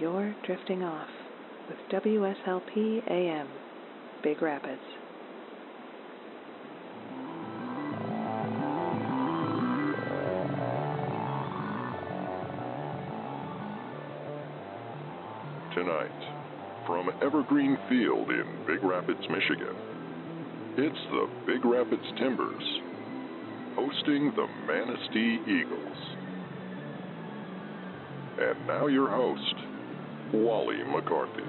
you're drifting off with WSLP AM, Big Rapids. Tonight, from Evergreen Field in Big Rapids, Michigan, it's the Big Rapids Timbers hosting the Manistee Eagles. And now your host, Wally McCarthy.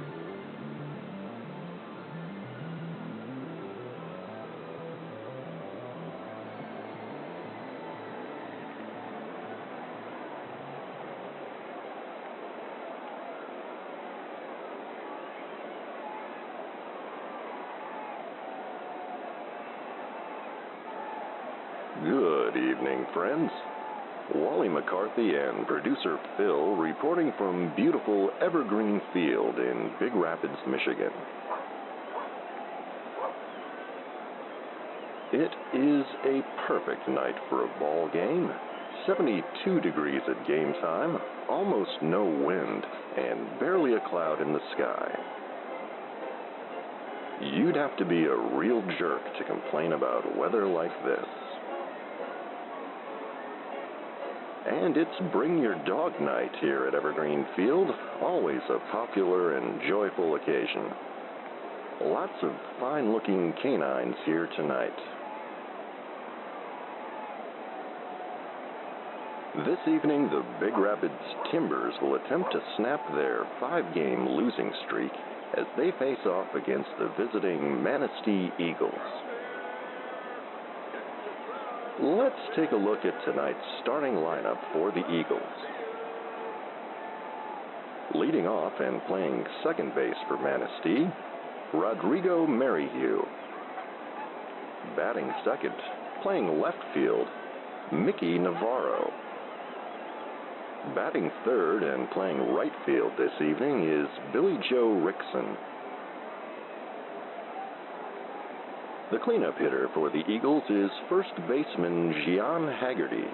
Good evening, friends. Wally McCarthy and producer Phil reporting from beautiful Evergreen Field in Big Rapids, Michigan. It is a perfect night for a ball game. 72 degrees at game time, almost no wind, and barely a cloud in the sky. You'd have to be a real jerk to complain about weather like this. And it's Bring Your Dog Night here at Evergreen Field, always a popular and joyful occasion. Lots of fine-looking canines here tonight. This evening, the Big Rapids Timbers will attempt to snap their 5-game losing streak as they face off against the visiting Manistee Eagles. Let's take a look at tonight's starting lineup for the Eagles. Leading off and playing second base for Manistee, Rodrigo Merrihew. Batting second, playing left field, Mickey Navarro. Batting third and playing right field this evening is Billy Joe Rickson. The cleanup hitter for the Eagles is first baseman Gian Haggerty.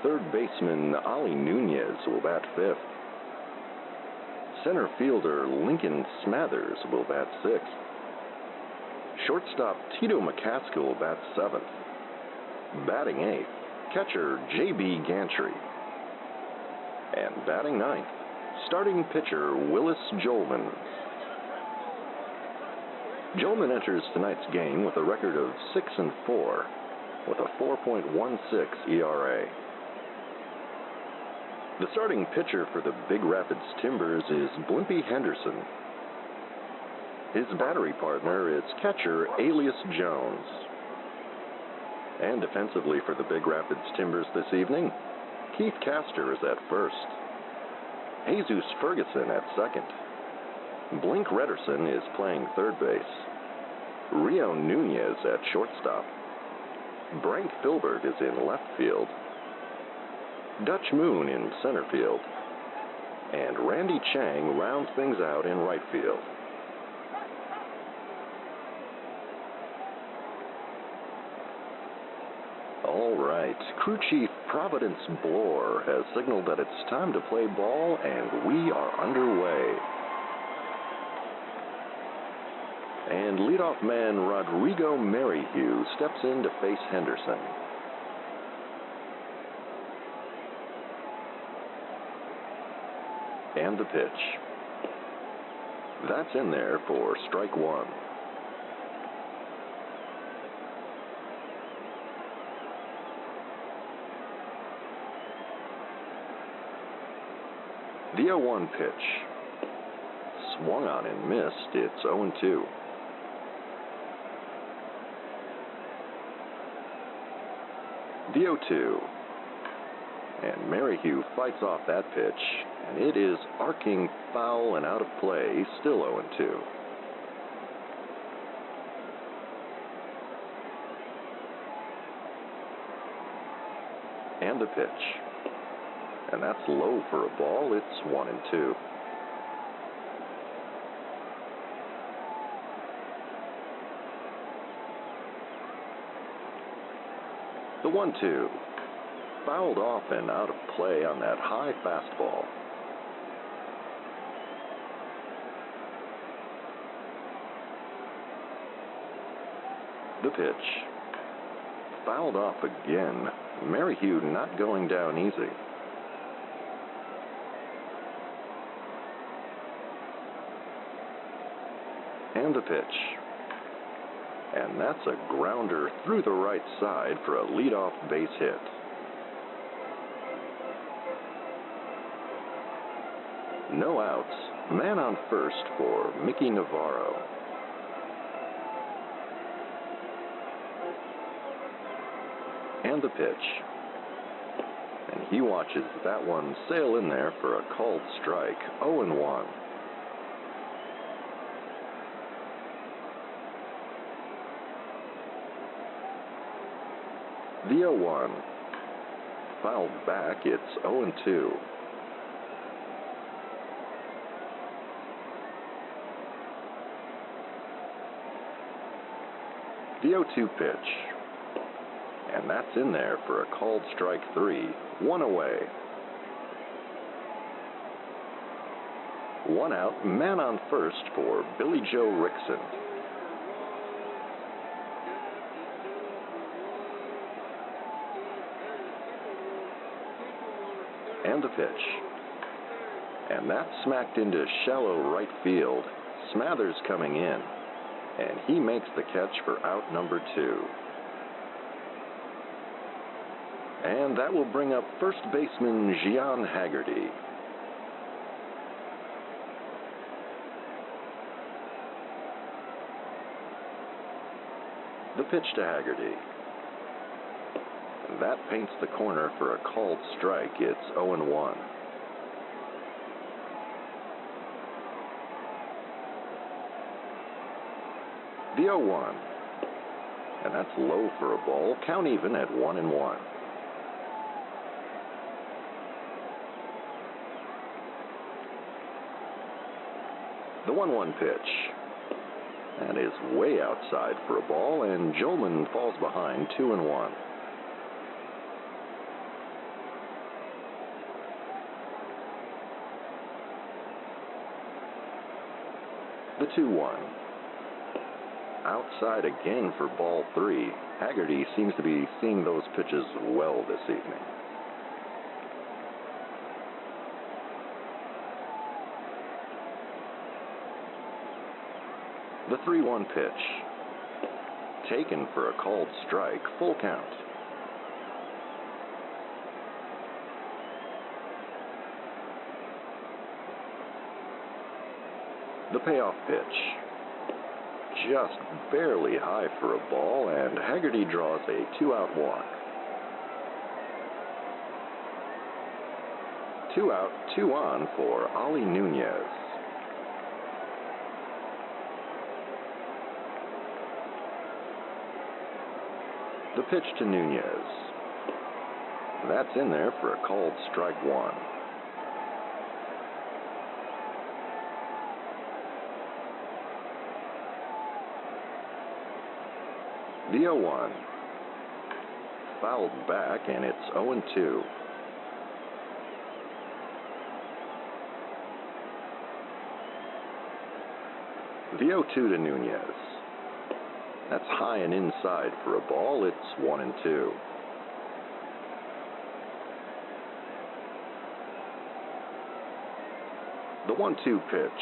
Third baseman Ali Nunez will bat fifth. Center fielder Lincoln Smathers will bat sixth. Shortstop Tito McCaskill bats seventh. Batting eighth, catcher J.B. Gantry. And batting ninth, starting pitcher Willis Jolman. Jolman enters tonight's game with a record of 6-4, with a 4.16 ERA. The starting pitcher for the Big Rapids Timbers is Blimpie Henderson. His battery partner is catcher Alias Jones. And defensively for the Big Rapids Timbers this evening, Keith Castor is at first. Jesus Ferguson at second. Blink Redderson is playing third base. Rio Nunez at shortstop. Brank Filbert is in left field. Dutch Moon in center field. And Randy Chang rounds things out in right field. All right, crew chief Providence Bloor has signaled that it's time to play ball, and we are underway. And leadoff man Rodrigo Merrihew steps in to face Henderson. And the pitch. That's in there for strike one. The 0-1 pitch. Swung on and missed. It's 0-2. The 0-2. And Merrihew fights off that pitch, and it is arcing foul and out of play, still 0-2. And the pitch. And that's low for a ball. It's 1-2. The 1-2. Fouled off and out of play on that high fastball. The pitch. Fouled off again. Merrihew not going down easy. And the pitch. And that's a grounder through the right side for a leadoff base hit. No outs. Man on first for Mickey Navarro. And the pitch. And he watches that one sail in there for a called strike, 0-1. The 0-1. Fouled back, it's 0-2. The 0-2 pitch. And that's in there for a called strike 3, 1 away. 1 out, man on first for Billy Joe Rickson. And the pitch. And that's smacked into shallow right field. Smathers coming in. And he makes the catch for out number 2. And that will bring up first baseman Gian Haggerty. The pitch to Haggerty. And that paints the corner for a called strike. It's 0-1. The 0-1. And that's low for a ball. Count even at 1-1. The 1-1 pitch. That is way outside for a ball, and Jolman falls behind 2-1. The 2-1. Outside again for ball 3. Haggerty seems to be seeing those pitches well this evening. The 3-1 pitch. Taken for a called strike, full count. The payoff pitch. Just barely high for a ball, and Haggerty draws a 2-out walk. 2 out, 2 on for Ollie Nunez. The pitch to Nunez. That's in there for a called strike 1. The 0-1. Fouled back, and it's 0-2. The 0-2 to Nunez. That's high and inside for a ball. It's 1-2. The 1-2 pitch.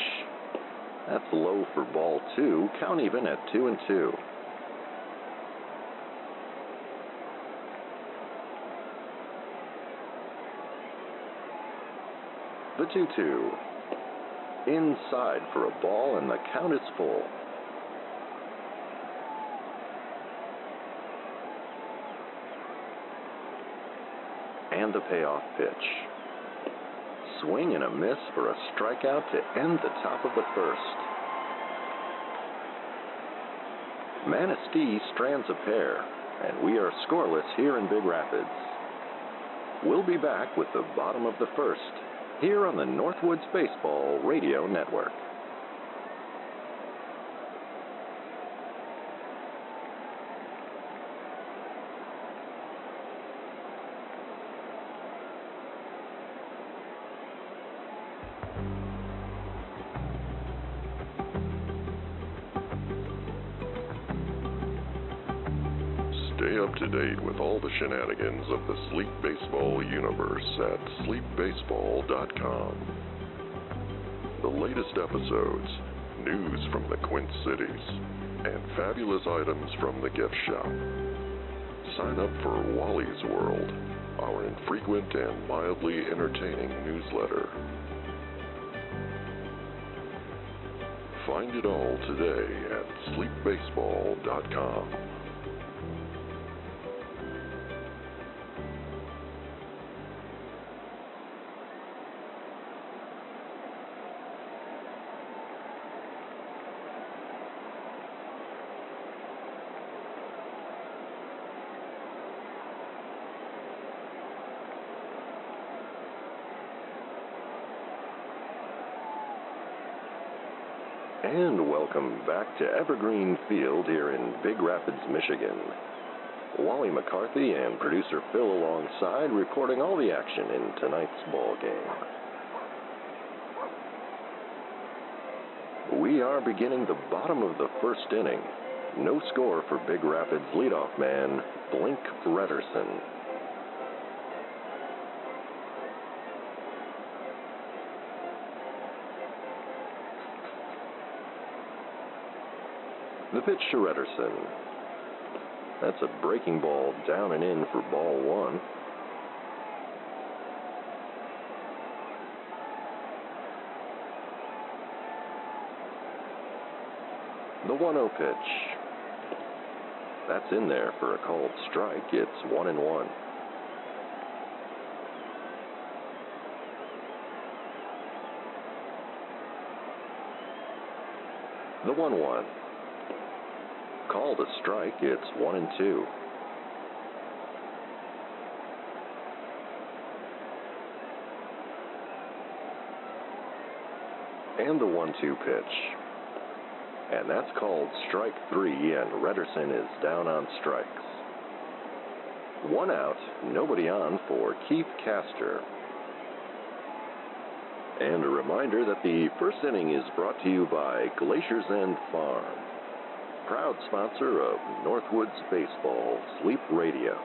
That's low for ball 2. Count even at 2-2. The 2-2. Inside for a ball, and the count is full. And the payoff pitch. Swing and a miss for a strikeout to end the top of the first. Manistee strands a pair, and we are scoreless here in Big Rapids. We'll be back with the bottom of the first, here on the Northwoods Baseball Radio Network. Stay up to date with all the shenanigans of the Sleep Baseball universe at sleepbaseball.com. The latest episodes, news from the Quint Cities, and fabulous items from the gift shop. Sign up for Wally's World, our infrequent and mildly entertaining newsletter. Find it all today at sleepbaseball.com. And welcome back to Evergreen Field here in Big Rapids, Michigan. Wally McCarthy and producer Phil alongside, reporting all the action in tonight's ball game. We are beginning the bottom of the first inning. No score for Big Rapids leadoff man Blink Redderson. The pitch to Redderson. That's a breaking ball down and in for ball one. The 1-0 pitch. That's in there for a called strike. It's 1-1. The 1-1. Called a strike, it's 1-2. And the 1-2 pitch. And that's called strike 3, and Redderson is down on strikes. 1 out, nobody on for Keith Castor. And a reminder that the first inning is brought to you by Glacier's End Farm, proud sponsor of Northwoods Baseball Sleep Radio.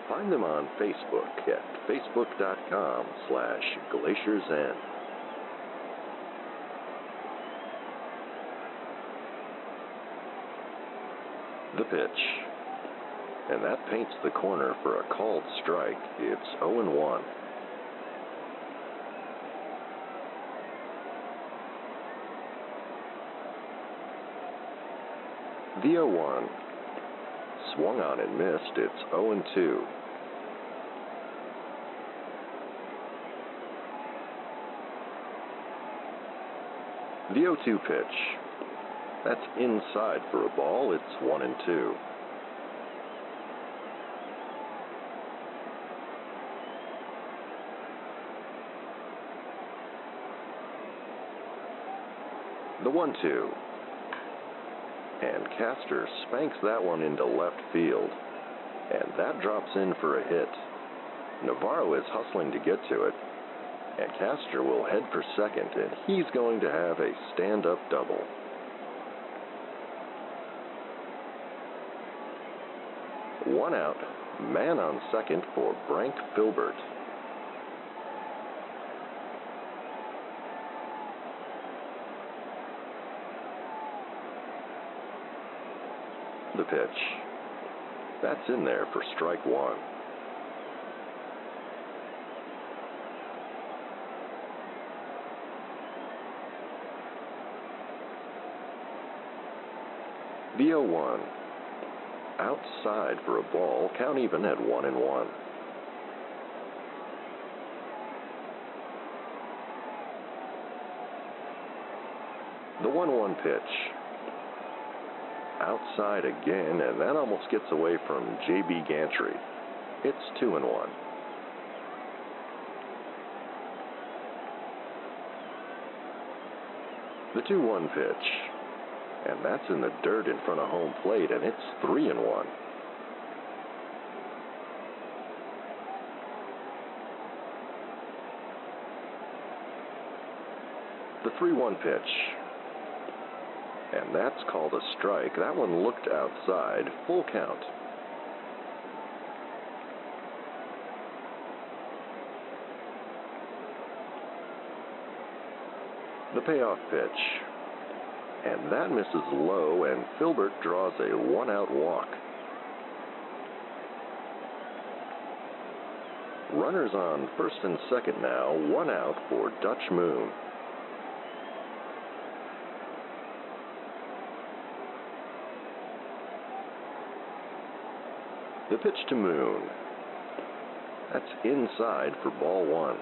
Find them on Facebook at facebook.com/GlaciersEnd. The pitch. And that paints the corner for a called strike. It's 0-1. The 0-1. Swung on and missed. It's 0-2. The 0-2 pitch. That's inside for a ball. It's 1-2. The 1-2. And Castor spanks that one into left field. And that drops in for a hit. Navarro is hustling to get to it. And Castor will head for second, and he's going to have a stand-up double. One out, man on second for Brank Filbert. The pitch. That's in there for strike 1. The 0-1. Outside for a ball, count even at 1-1. The 1-1 pitch. Outside again, and that almost gets away from J.B. Gantry. It's 2-1. The 2-1 pitch. And that's in the dirt in front of home plate, and it's 3-1. The 3-1 pitch. And that's called a strike. That one looked outside. Full count. The payoff pitch. And that misses low, and Filbert draws a one-out walk. Runners on first and second now, one out for Dutch Moon. The pitch to Moon. That's inside for ball one.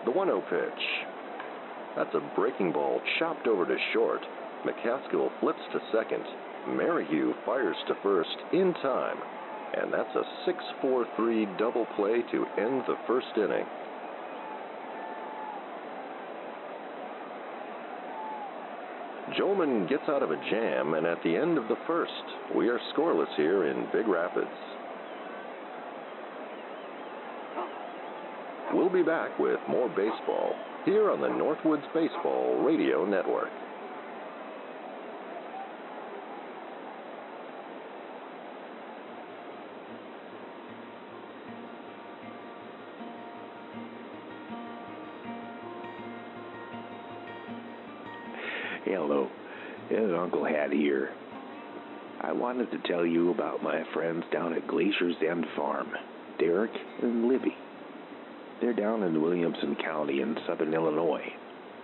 The 1-0 pitch. That's a breaking ball chopped over to short. McCaskill flips to second. Merrihew fires to first in time. And that's a 6-4-3 double play to end the first inning. Jolman gets out of a jam, and at the end of the first, we are scoreless here in Big Rapids. We'll be back with more baseball here on the Northwoods Baseball Radio Network. Hello, it's Uncle Hat here. I wanted to tell you about my friends down at Glacier's End Farm, Derek and Libby. They're down in Williamson County in southern Illinois,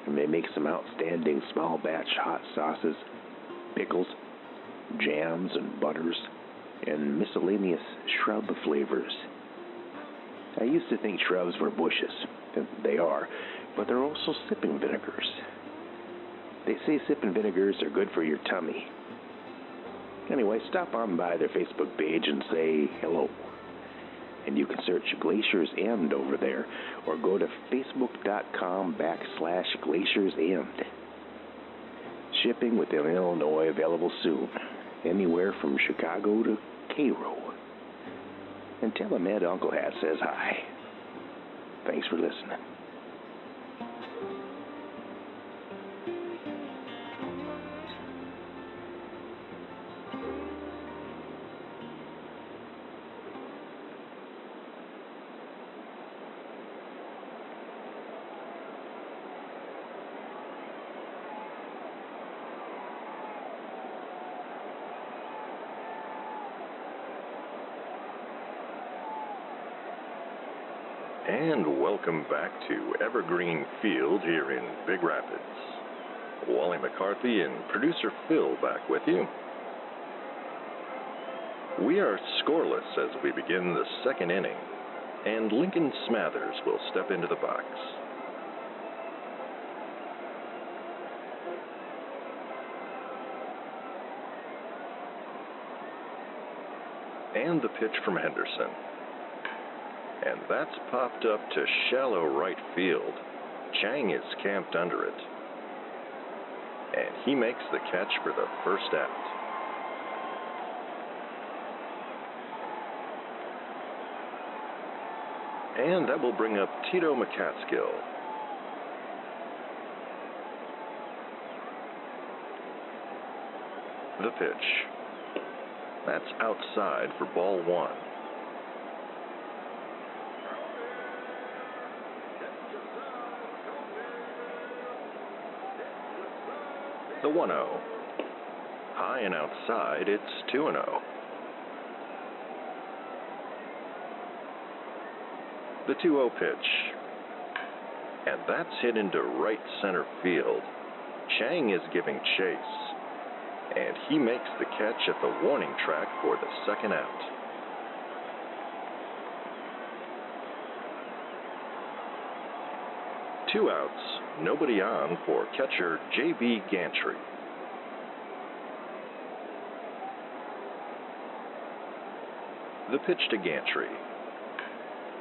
and they make some outstanding small batch hot sauces, pickles, jams and butters, and miscellaneous shrub flavors. I used to think shrubs were bushes, and they are, but they're also sipping vinegars. They say sipping vinegars are good for your tummy. Anyway, stop on by their Facebook page and say hello. And you can search Glacier's End over there, or go to facebook.com/Glacier's End. Shipping within Illinois available soon, anywhere from Chicago to Cairo. And tell them Ed Uncle Hat says hi. Thanks for listening. And welcome back to Evergreen Field here in Big Rapids. Wally McCarthy and producer Phil back with you. We are scoreless as we begin the second inning, and Lincoln Smathers will step into the box. And the pitch from Henderson. And that's popped up to shallow right field. Chang is camped under it. And he makes the catch for the first out. And that will bring up Tito McCaskill. The pitch. That's outside for ball one. The 1-0. High and outside, it's 2-0. The 2-0 pitch. And that's hit into right center field. Chang is giving chase. And he makes the catch at the warning track for the second out. Two outs, nobody on for catcher J.B. Gantry. The pitch to Gantry.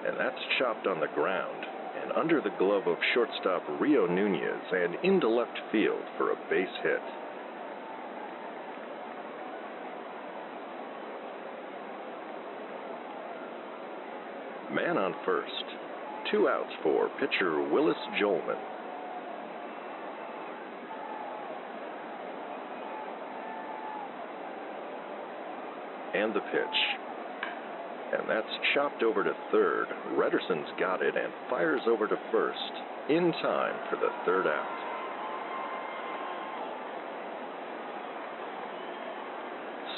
And that's chopped on the ground and under the glove of shortstop Rio Nunez and into left field for a base hit. Man on first. 2 outs for pitcher Willis Jolman. And the pitch. And that's chopped over to third. Redderson's got it and fires over to first in time for the 3rd out.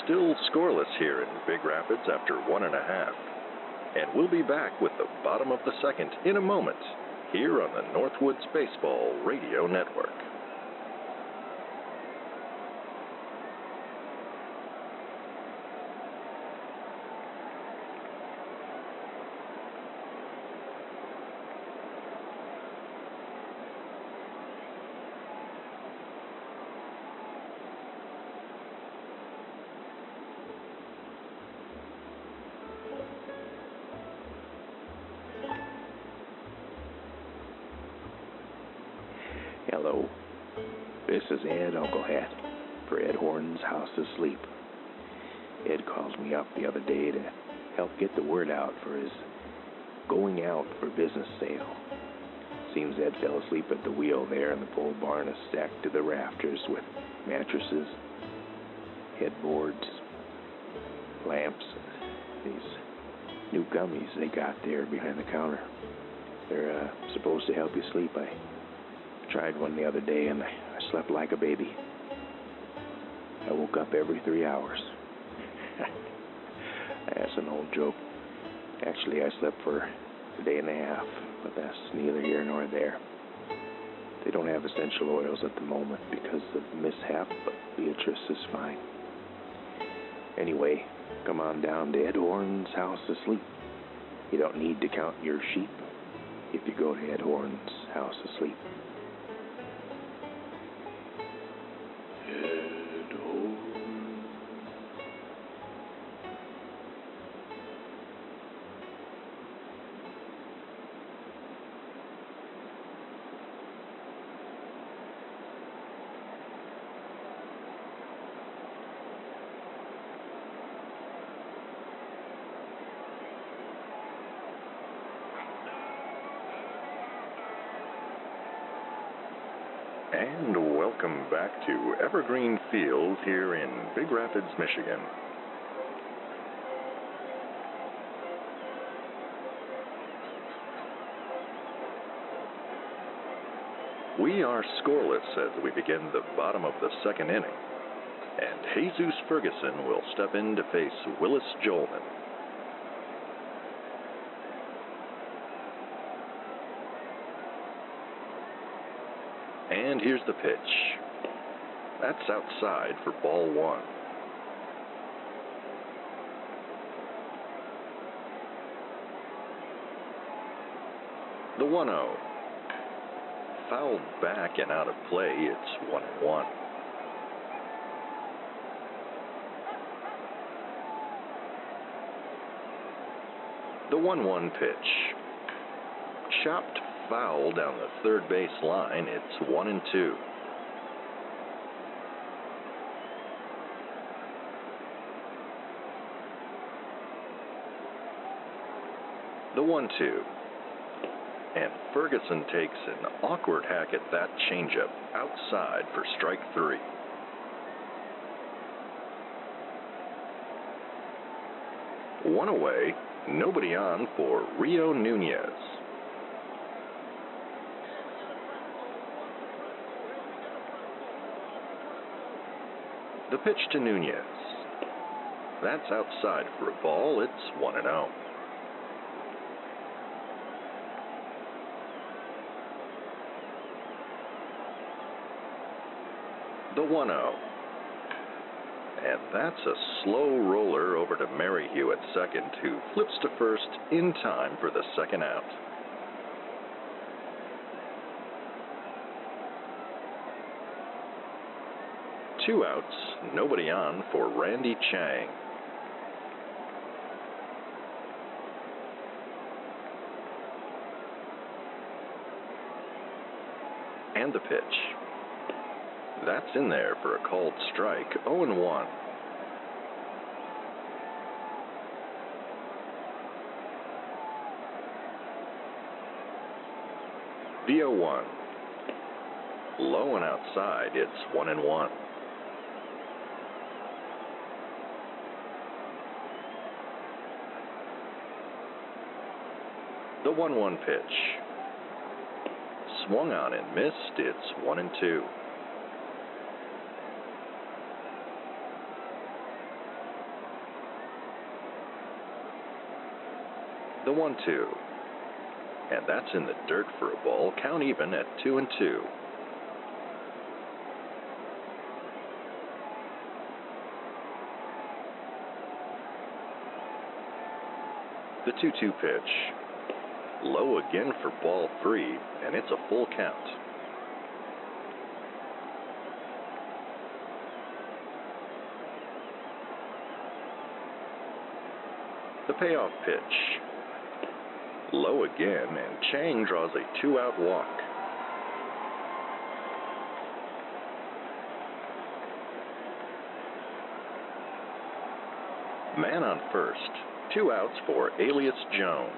Still scoreless here in Big Rapids after 1.5. And we'll be back with the bottom of the 2nd in a moment here on the Northwoods Baseball Radio Network. Hello, this is Ed Uncle Hat for Ed Horton's House of Sleep. Ed calls me up the other day to help get the word out for his going out for business sale. Seems Ed fell asleep at the wheel there, and the pole barn is stacked to the rafters with mattresses, headboards, lamps, and these new gummies they got there behind the counter. They're supposed to help you sleep. I tried one the other day, and I slept like a baby. I woke up every 3 hours. That's an old joke. Actually, I slept for a day and a half, but that's neither here nor there. They don't have essential oils at the moment because of the mishap, but Beatrice is fine. Anyway, come on down to Ed Horton's House of Sleep. You don't need to count your sheep if you go to Ed Horton's House of Sleep. And welcome back to Evergreen Field here in Big Rapids, Michigan. We are scoreless as we begin the bottom of the 2nd inning, and Jesus Ferguson will step in to face Willis Jolman. And here's the pitch. That's outside for ball 1. The 1-0. Fouled back and out of play. It's 1-1. The 1-1 pitch. Chopped foul down the 3rd base line. It's 1-2. The 1-2. And Ferguson takes an awkward hack at that changeup outside for strike 3. One away, nobody on for Rio Nunez. The pitch to Nunez. That's outside for a ball. It's 1-0. The 1-0. And that's a slow roller over to Merrihew at second, who flips to first in time for the 2nd out. Two outs, nobody on for Randy Chang. And the pitch. That's in there for a called strike, 0-1. The 0-1. Low and outside, it's 1-1. The 1-1 pitch. Swung on and missed, it's 1-2. The 1-2. And that's in the dirt for a ball, count even at 2-2. The 2-2 pitch. Low again for ball 3, and it's a full count. The payoff pitch. Low again, and Chang draws a 2-out walk. Man on first. 2 outs for Alias Jones.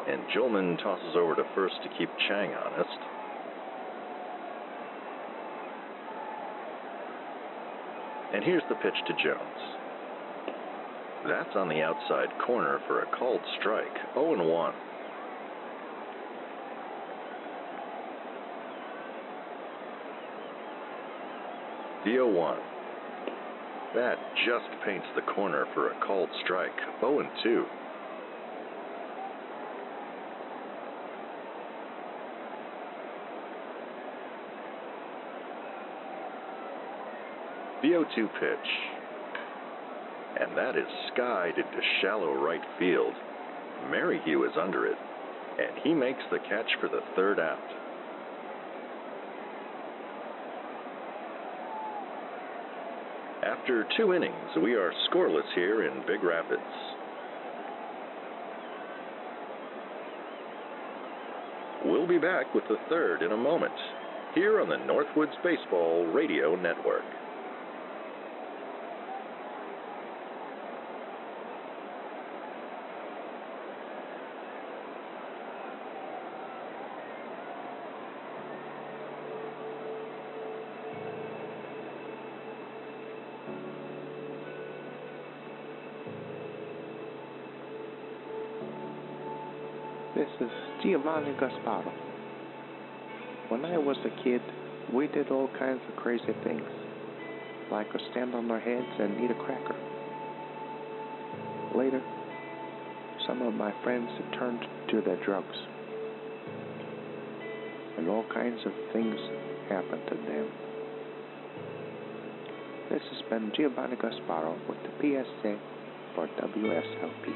And Jolman tosses over to first to keep Chang honest. And here's the pitch to Jones. That's on the outside corner for a called strike, 0-1. The 0-1. That just paints the corner for a called strike, 0-2. The 0-2 pitch. And that is skied into shallow right field. Merrihew is under it, and he makes the catch for the 3rd out. After 2 innings, we are scoreless here in Big Rapids. We'll be back with the 3rd in a moment, here on the Northwoods Baseball Radio Network. This is Giovanni Gasparo. When I was a kid, we did all kinds of crazy things, like stand on our heads and eat a cracker. Later, some of my friends had turned to their drugs, and all kinds of things happened to them. This has been Giovanni Gasparo with the PSA for WSLP.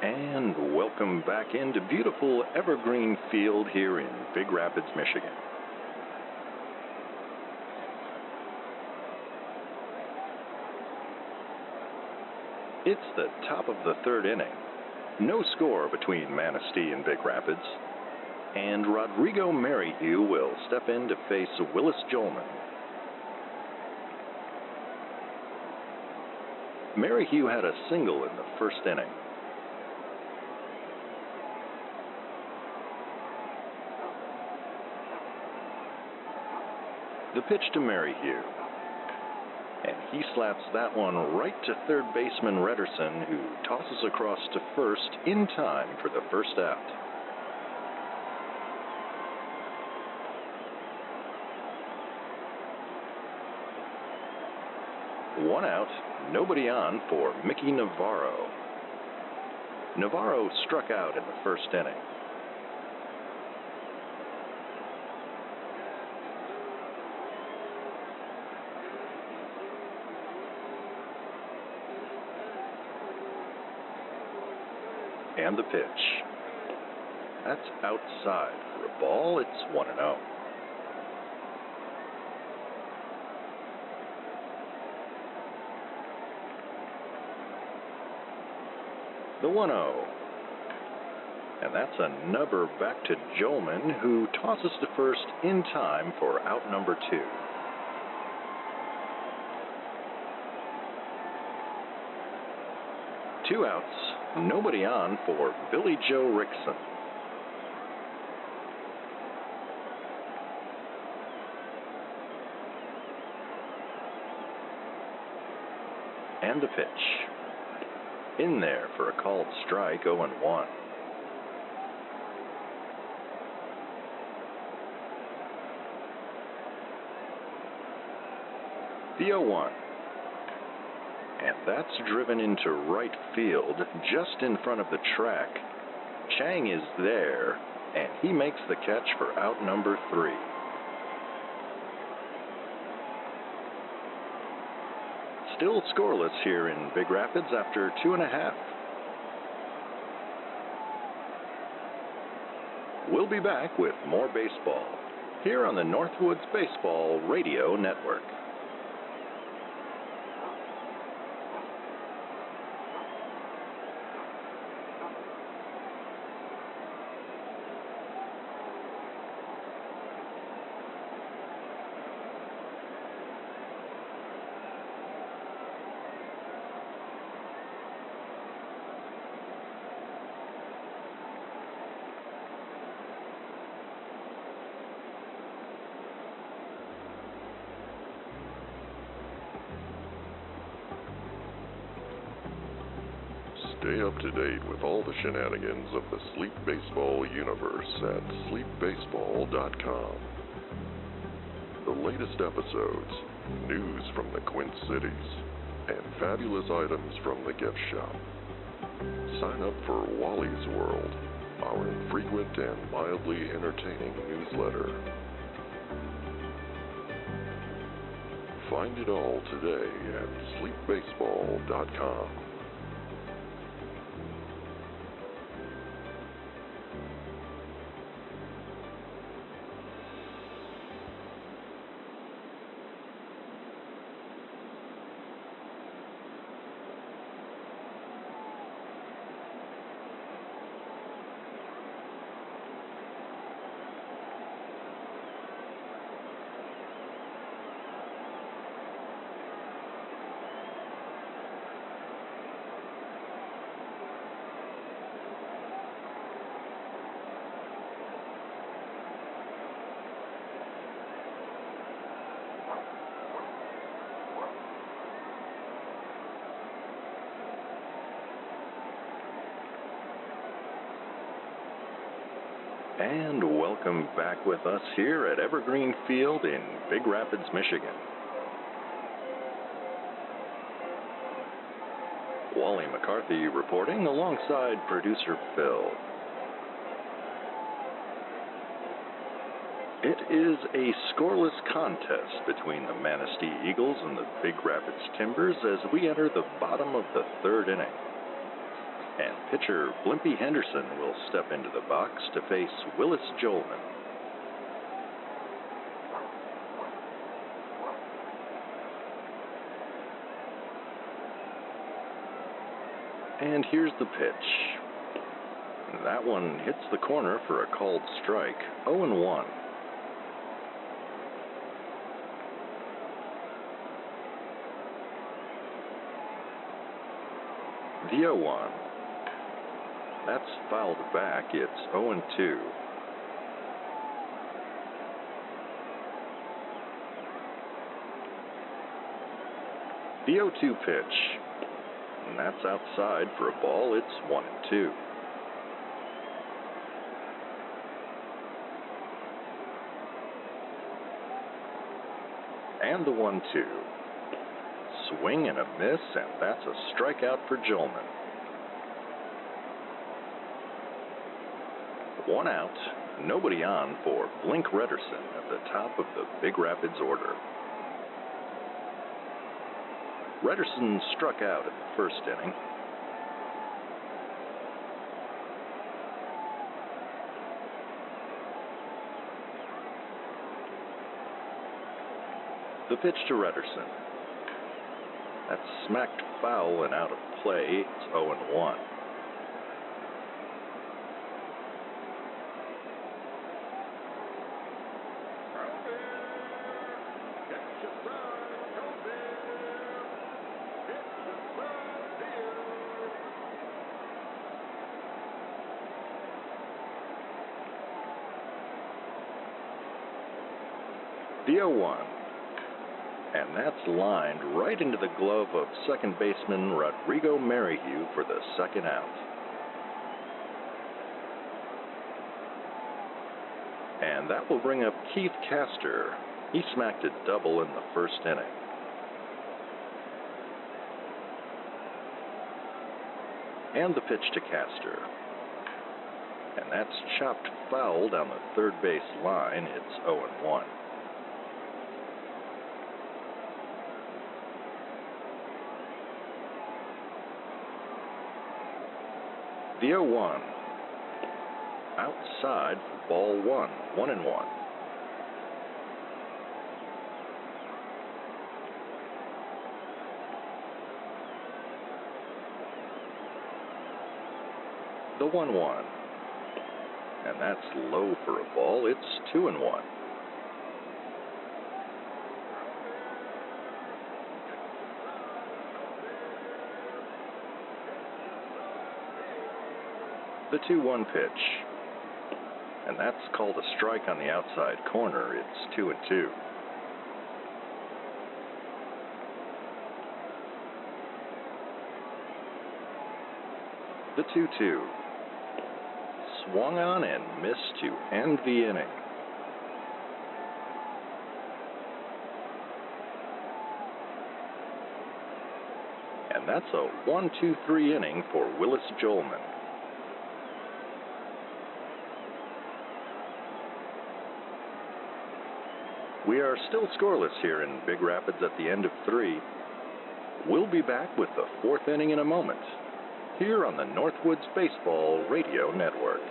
And welcome back into beautiful Evergreen Field here in Big Rapids, Michigan. It's the top of the 3rd inning. No score between Manistee and Big Rapids. And Rodrigo Merrihew will step in to face Willis Jolman. Merrihew had a single in the 1st inning. The pitch to Merrihew. And he slaps that one right to 3rd baseman Redderson, who tosses across to first in time for the 1st out. One out, nobody on for Mickey Navarro. Navarro struck out in the 1st inning. And the pitch. That's outside for a ball. It's 1-0. The 1-0. And that's a nubber back to Jolman, who tosses to first in time for out number 2. Two outs, nobody on for Billy Joe Rickson. And the pitch. In there for a called strike, 0-1. The 0-1. And that's driven into right field, just in front of the track. Chang is there, and he makes the catch for out number 3. Still scoreless here in Big Rapids after 2.5. We'll be back with more baseball here on the Northwoods Baseball Radio Network. Stay up to date with all the shenanigans of the Sleep Baseball universe at sleepbaseball.com. The latest episodes, news from the Quint Cities, and fabulous items from the gift shop. Sign up for Wally's World, our infrequent and mildly entertaining newsletter. Find it all today at sleepbaseball.com. And welcome back with us here at Evergreen Field in Big Rapids, Michigan. Wally McCarthy reporting alongside producer Phil. It is a scoreless contest between the Manistee Eagles and the Big Rapids Timbers as we enter the bottom of the 3rd inning. And pitcher Blimpie Henderson will step into the box to face Willis Jolman. And here's the pitch. That one hits the corner for a called strike, 0-1. The 0-1. That's fouled back. It's 0-2. The 0-2 pitch. And that's outside for a ball. It's 1-2. And the 1-2. Swing and a miss, and that's a strikeout for Jolman. 1 out, nobody on for Blink Rederson at the top of the Big Rapids order. Rederson struck out in the 1st inning. The pitch to Redderson. That's smacked foul and out of play. It's 0-1. The 0-1. And that's lined right into the glove of second baseman Rodrigo Merrihew for the second out. And that will bring up Keith Castor. He smacked a double in the first inning. And the pitch to Castor. And that's chopped foul down the third base line. It's 0-1. The 0-1. Outside for ball 1, 1-1. The 1-1. And that's low for a ball. It's 2-1. The 2-1 pitch. And that's called a strike on the outside corner. It's 2-2. The 2-2. Swung on and missed to end the inning. And that's a 1-2-3 inning for Willis Joelman. We are still scoreless here in Big Rapids at the end of 3. We'll be back with the fourth inning in a moment, here on the Northwoods Baseball Radio Network.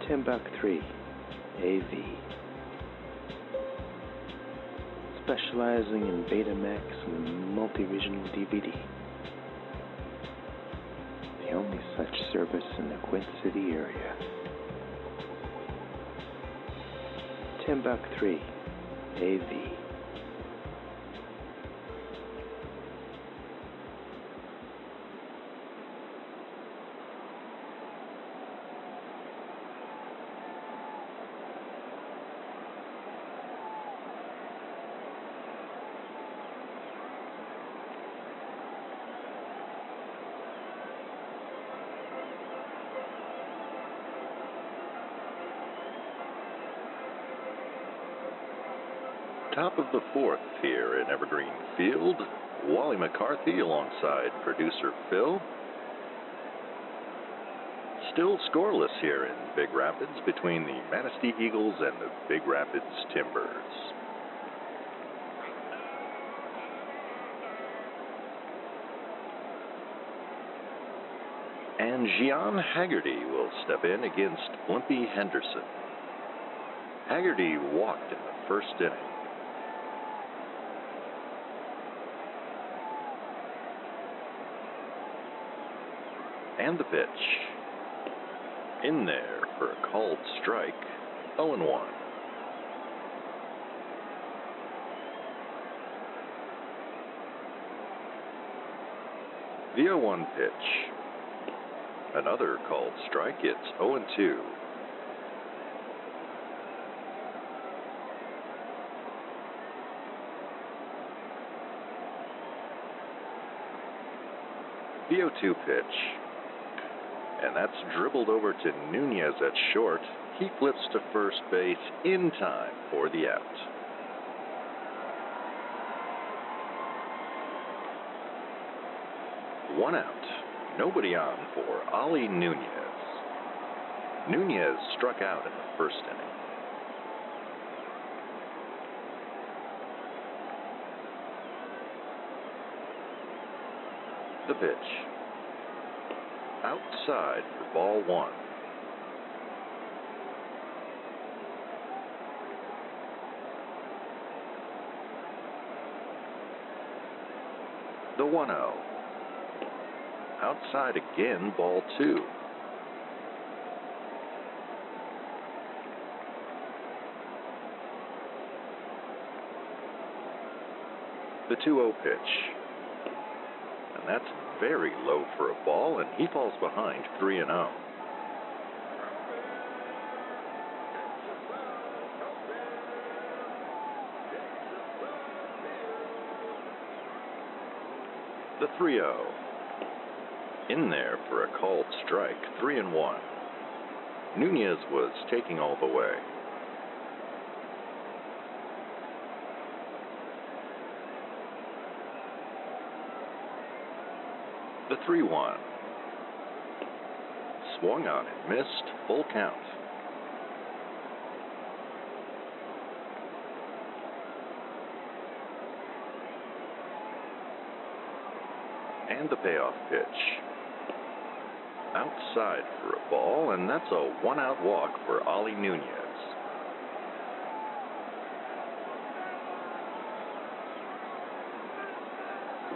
Timbuk 3 AV, specializing in Betamax and multi-regional DVD. The only such service in the Quint City area. Timbuk 3 AV. Top of the fourth here in Evergreen Field. Wally McCarthy alongside producer Phil. Still scoreless here in Big Rapids between the Manistee Eagles and the Big Rapids Timbers. And Gian Haggerty will step in against Blimpie Henderson. Haggerty walked in the first inning. And the pitch. In there for a called strike, 0-1. The 0-1 pitch. Another called strike. It's 0-2. The 0-2 pitch. And that's dribbled over to Nunez at short. He flips to first base in time for the out. One out. Nobody on for Ollie Nunez. Nunez struck out in the first inning. The pitch. Outside for ball one. The 1-0. Outside again, ball two. The 2-0 pitch. And that's very low for a ball, and he falls behind 3-0. The 3-0. In there for a called strike, 3-1. Nunez was taking all the way. The 3-1. Swung on and missed, full count. And the payoff pitch. Outside for a ball, and that's a one-out walk for Ollie Nunez.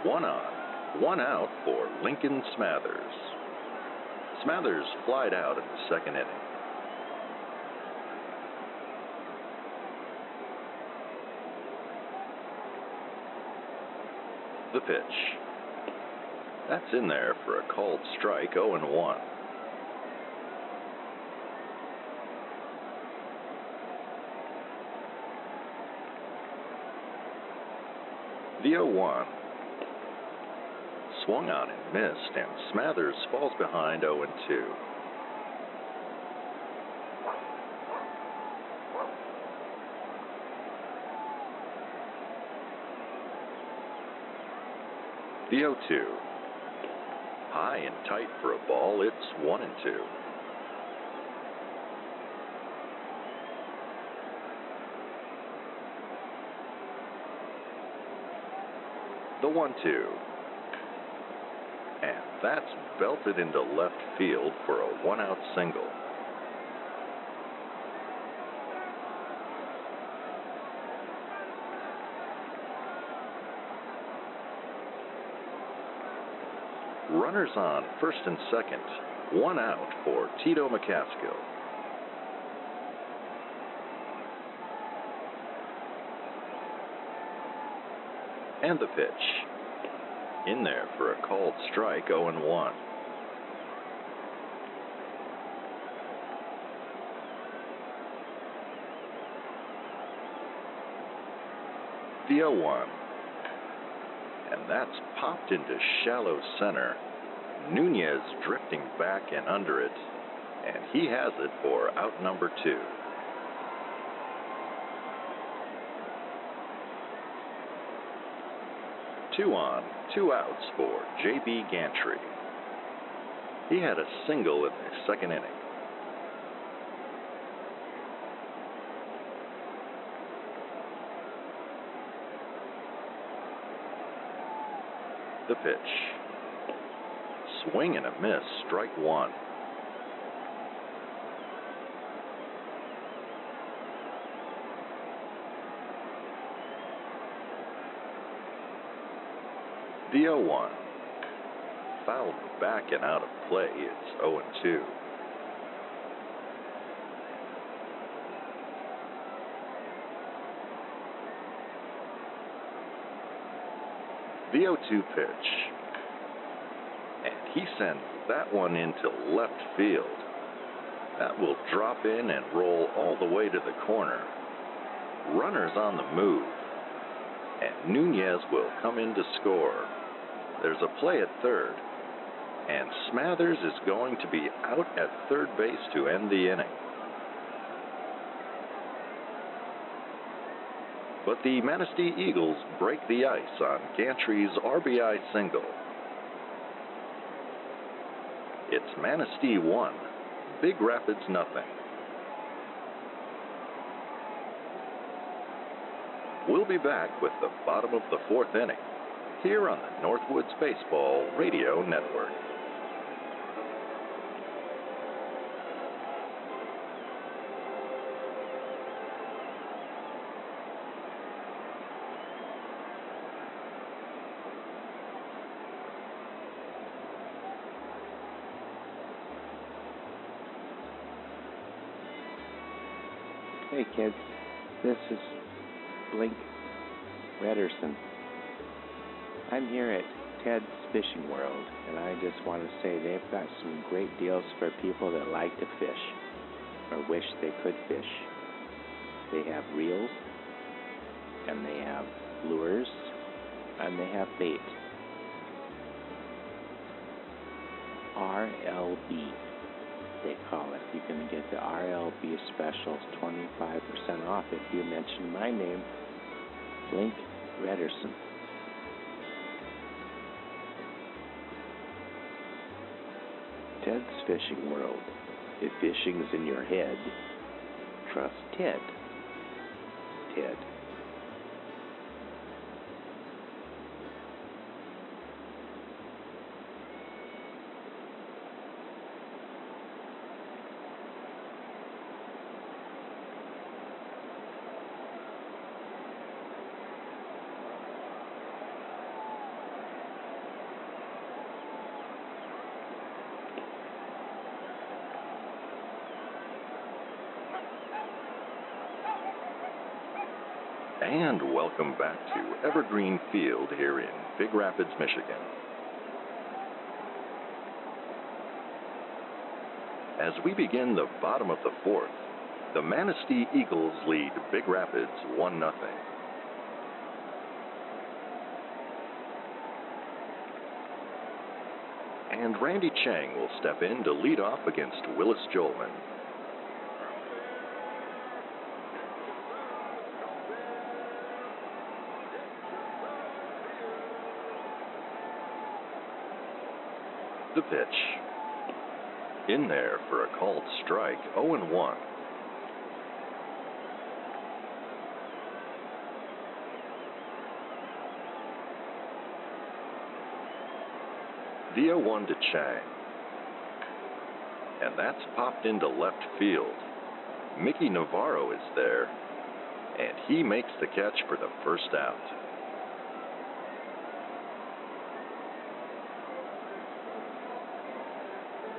One on, one out for Lincoln Smathers. Smathers flied out in the second inning. The pitch. That's in there for a called strike, 0-1. The 0-1. Swung on and missed, and Smathers falls behind 0-2. The 0-2. High and tight for a ball, it's 1-2. The 1-2. And that's belted into left field for a one-out single. Runners on first and second, one out for Tito McCaskill. And the pitch. In there for a called strike, 0-1. The 0-1. And that's popped into shallow center. Nunez drifting back and under it, and he has it for out number 2. Two on, 2 outs for J.B. Gantry. He had a single in the second inning. The pitch. Swing and a miss, strike 1. The 0-1. Fouled back and out of play. It's 0-2. The 0-2 pitch. he sends that one into left field. That will drop in and roll all the way to the corner. Runners on the move, and Nunez will come in to score. There's a play at third, and Smathers is going to be out at third base to end the inning. But the Manistee Eagles break the ice on Gantry's RBI single. It's Manistee 1, Big Rapids nothing. We'll be back with the bottom of the fourth inning here on the Northwoods Baseball Radio Network. Hey kids, this is Blink Rederson. I'm here at Ted's Fishing World, and I just want to say they've got some great deals for people that like to fish or wish they could fish. They have reels, and they have lures, and they have bait. RLB, they call it. You can get the RLB specials 25% off if you mention my name, Blink Rederson. Ted's Fishing World. If fishing's in your head, trust Ted. Ted. And welcome back to Evergreen Field here in Big Rapids, Michigan. As we begin the bottom of the fourth, the Manistee Eagles lead Big Rapids 1-0. And Randy Chang will step in to lead off against Willis Jolman. The pitch. In there for a called strike, 0-1. The 0-1 to Chang. And that's popped into left field. Mickey Navarro is there, and he makes the catch for the first out.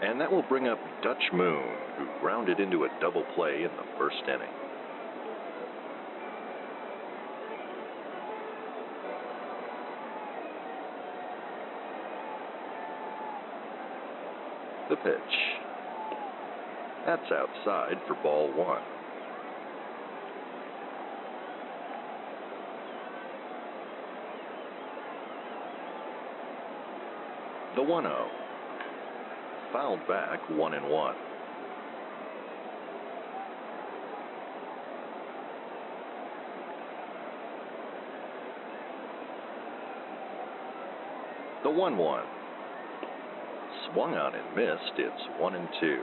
And that will bring up Dutch Moon, who grounded into a double play in the first inning. The pitch. That's outside for ball one. The 1-0. Fouled back, 1-1. The 1-1. Swung on and missed. It's 1-2.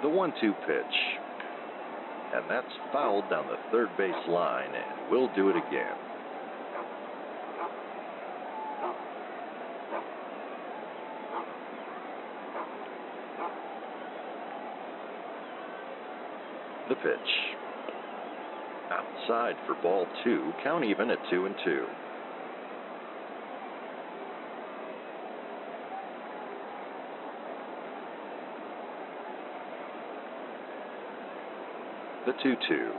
The 1-2 pitch. And that's fouled down the third base line, and we'll do it again. The pitch. Outside for ball two, count even at 2-2. The 2-2.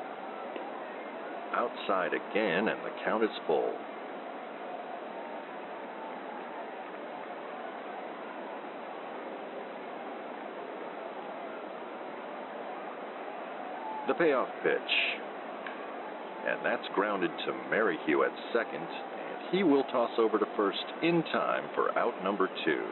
Outside again, and the count is full. The payoff pitch. And that's grounded to Merrihew at second, and he will toss over to first in time for out number 2.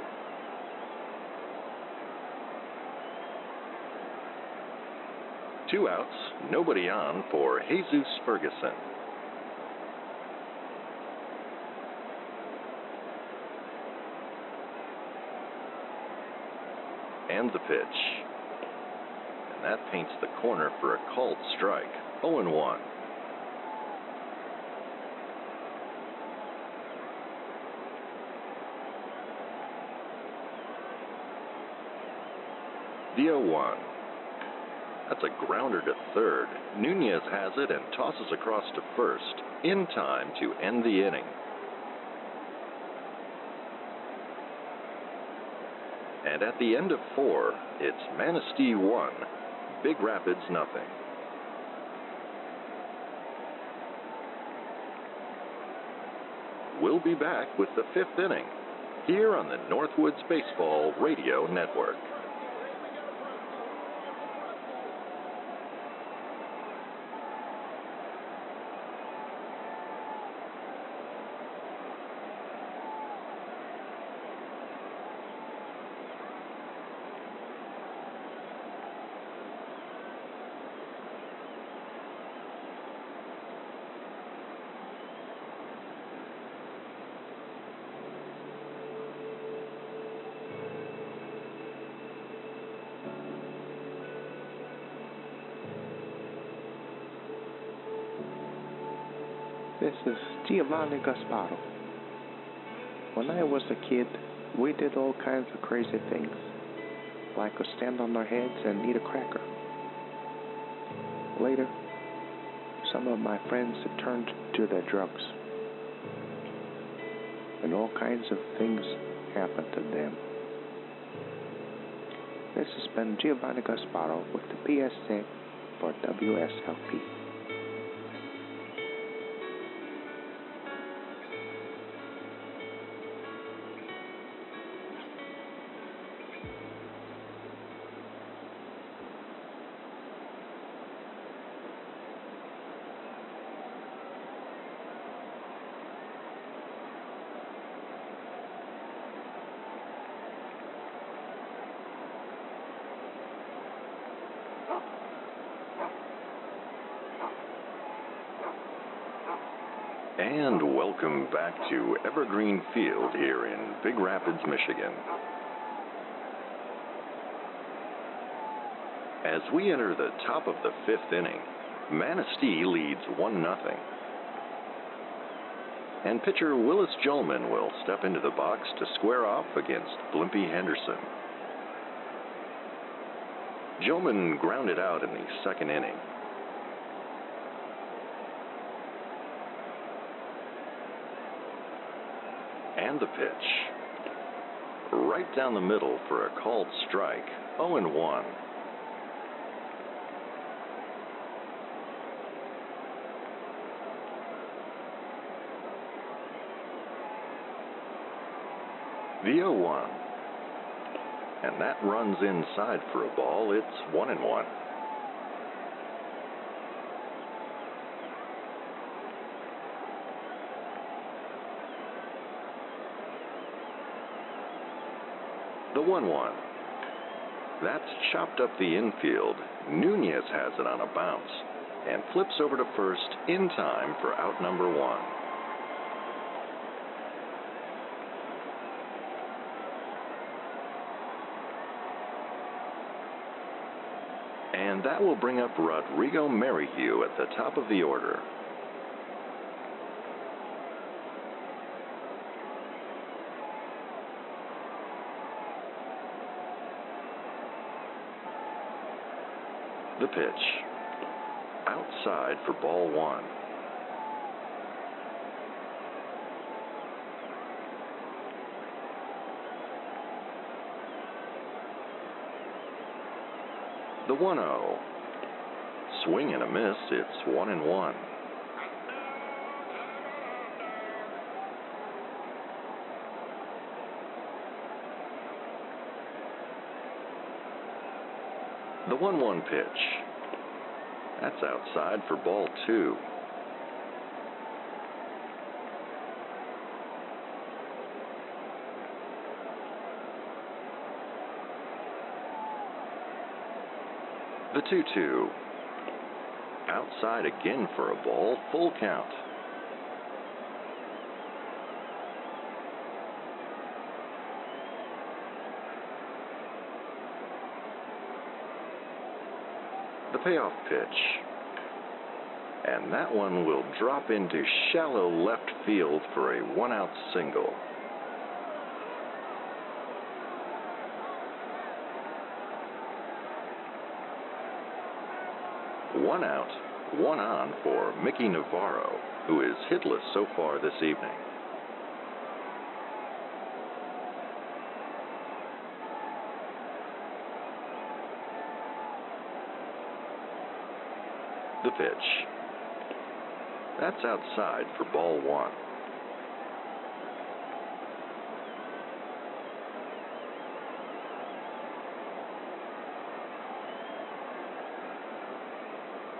Two outs, nobody on for Jesus Ferguson. And the pitch. And that paints the corner for a called strike, 0-1. The 0-1. That's a grounder to third. Nunez has it and tosses across to first, in time to end the inning. And at the end of 4, it's Manistee 1, Big Rapids nothing. We'll be back with the 5th inning, here on the Northwoods Baseball Radio Network. This is Giovanni Gasparo. When I was a kid, we did all kinds of crazy things, like stand on our heads and eat a cracker. Later, some of my friends had turned to their drugs, and all kinds of things happened to them. This has been Giovanni Gasparo with the PSA for WSLP. And welcome back to Evergreen Field here in Big Rapids, Michigan. As we enter the top of the 5th inning, Manistee leads 1-0. And pitcher Willis Jolman will step into the box to square off against Blimpie Henderson. Jolman grounded out in the 2nd inning. And the pitch. Right down the middle for a called strike, 0-1. The 0-1. And that runs inside for a ball. It's 1-1. The 1-1. That's chopped up the infield. Nunez has it on a bounce and flips over to first in time for out number 1. And that will bring up Rodrigo Merrihew at the top of the order. The pitch. Outside for ball 1. The 1-0. swing and a miss. It's 1-1. The 1-1 pitch. That's outside for ball 2. The 2-2. Outside again for a ball, full count. The payoff pitch. And that one will drop into shallow left field for a 1-out single. One out, one on for Mickey Navarro, who is hitless so far this evening. The pitch. That's outside for ball 1.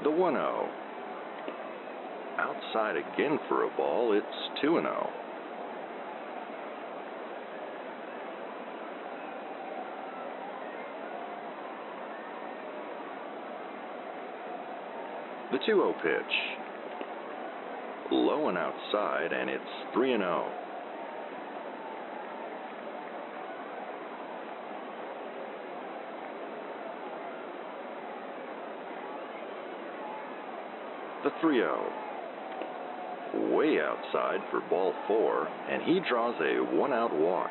The 1-0. Outside again for a ball. It's 2-0. The 2-0 pitch. Low and outside, and it's 3-0. The 3-0. Way outside for ball 4, and he draws a 1-out walk.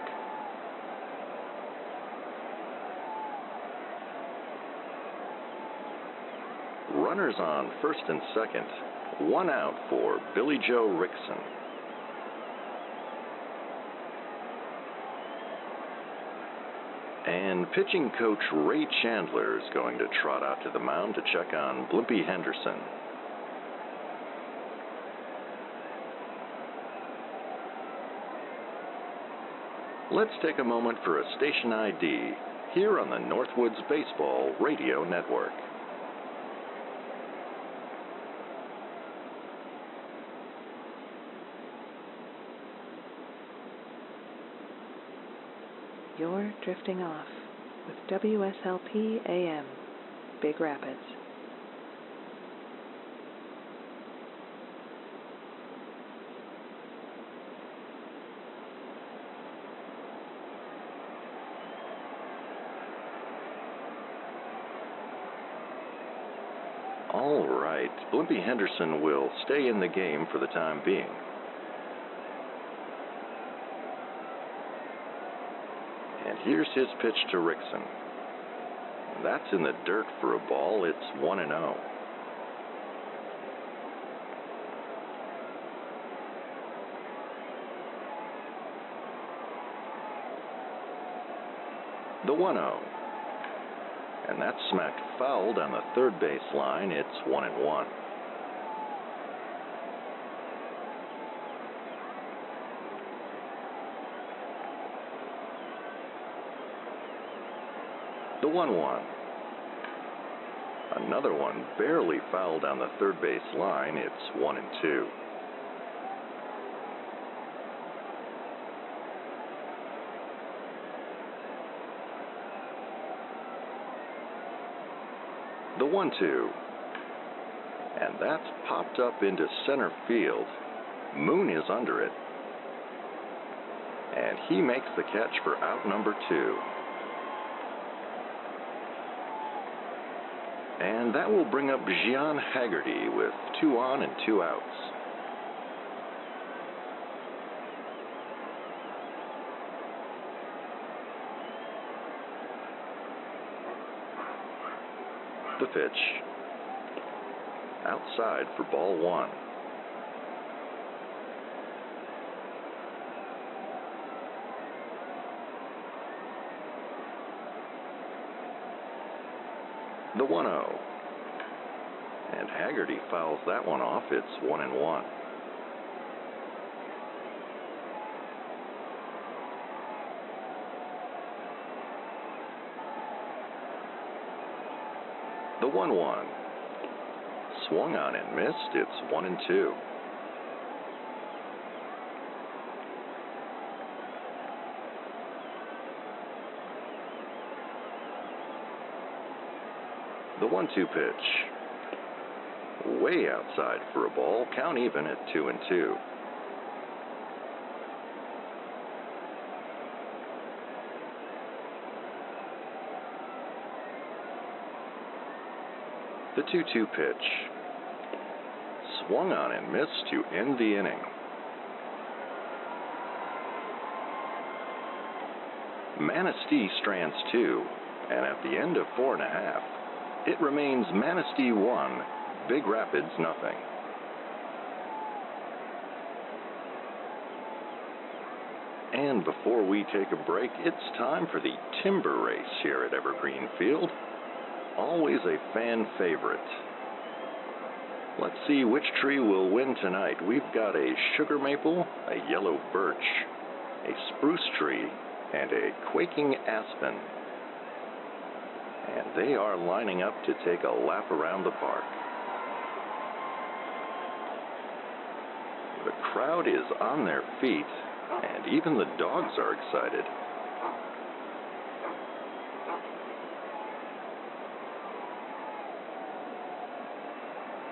Runners on first and second. 1 out for Billy Joe Rickson. And pitching coach Ray Chandler is going to trot out to the mound to check on Blimpie Henderson. Let's take a moment for a station ID here on the Northwoods Baseball Radio Network. You're drifting off with WSLP AM, Big Rapids. All right, Blimpie Henderson will stay in the game for the time being. And here's his pitch to Rickson. That's in the dirt for a ball. It's 1-0. The 1-0. And that's smacked foul down the third base line. It's 1-1. The 1-1. Another one barely fouled down the third base line. It's 1-2. The 1-2. And that's popped up into center field. Moon is under it. And he makes the catch for out number 2. And that will bring up Gian Haggerty with 2 on and 2 outs. The pitch. Outside for ball 1. The 1-0. And Haggerty fouls that one off. It's 1-1. The 1-1. Swung on and missed. It's 1-2. The 1-2 pitch. Way outside for a ball. Count even at 2-2. The 2-2 pitch. Swung on and missed to end the inning. Manistee strands 2, and at the end of 4.5, it remains Manistee 1, Big Rapids nothing. And before we take a break, it's time for the timber race here at Evergreen Field. Always a fan favorite. Let's see which tree will win tonight. We've got a sugar maple, a yellow birch, a spruce tree, and a quaking aspen. And they are lining up to take a lap around the park. The crowd is on their feet, and even the dogs are excited.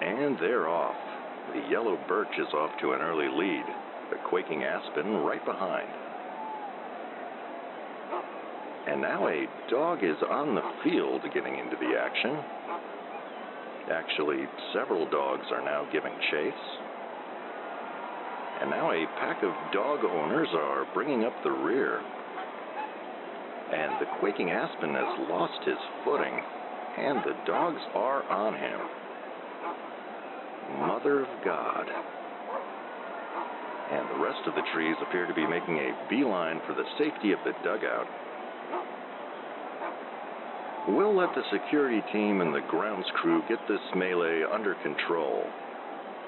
And they're off. The yellow birch is off to an early lead. The quaking aspen right behind. And now a dog is on the field getting into the action. Actually, several dogs are now giving chase. And now a pack of dog owners are bringing up the rear. And the quaking aspen has lost his footing, and the dogs are on him. Mother of God. And the rest of the trees appear to be making a beeline for the safety of the dugout. We'll let the security team and the grounds crew get this melee under control.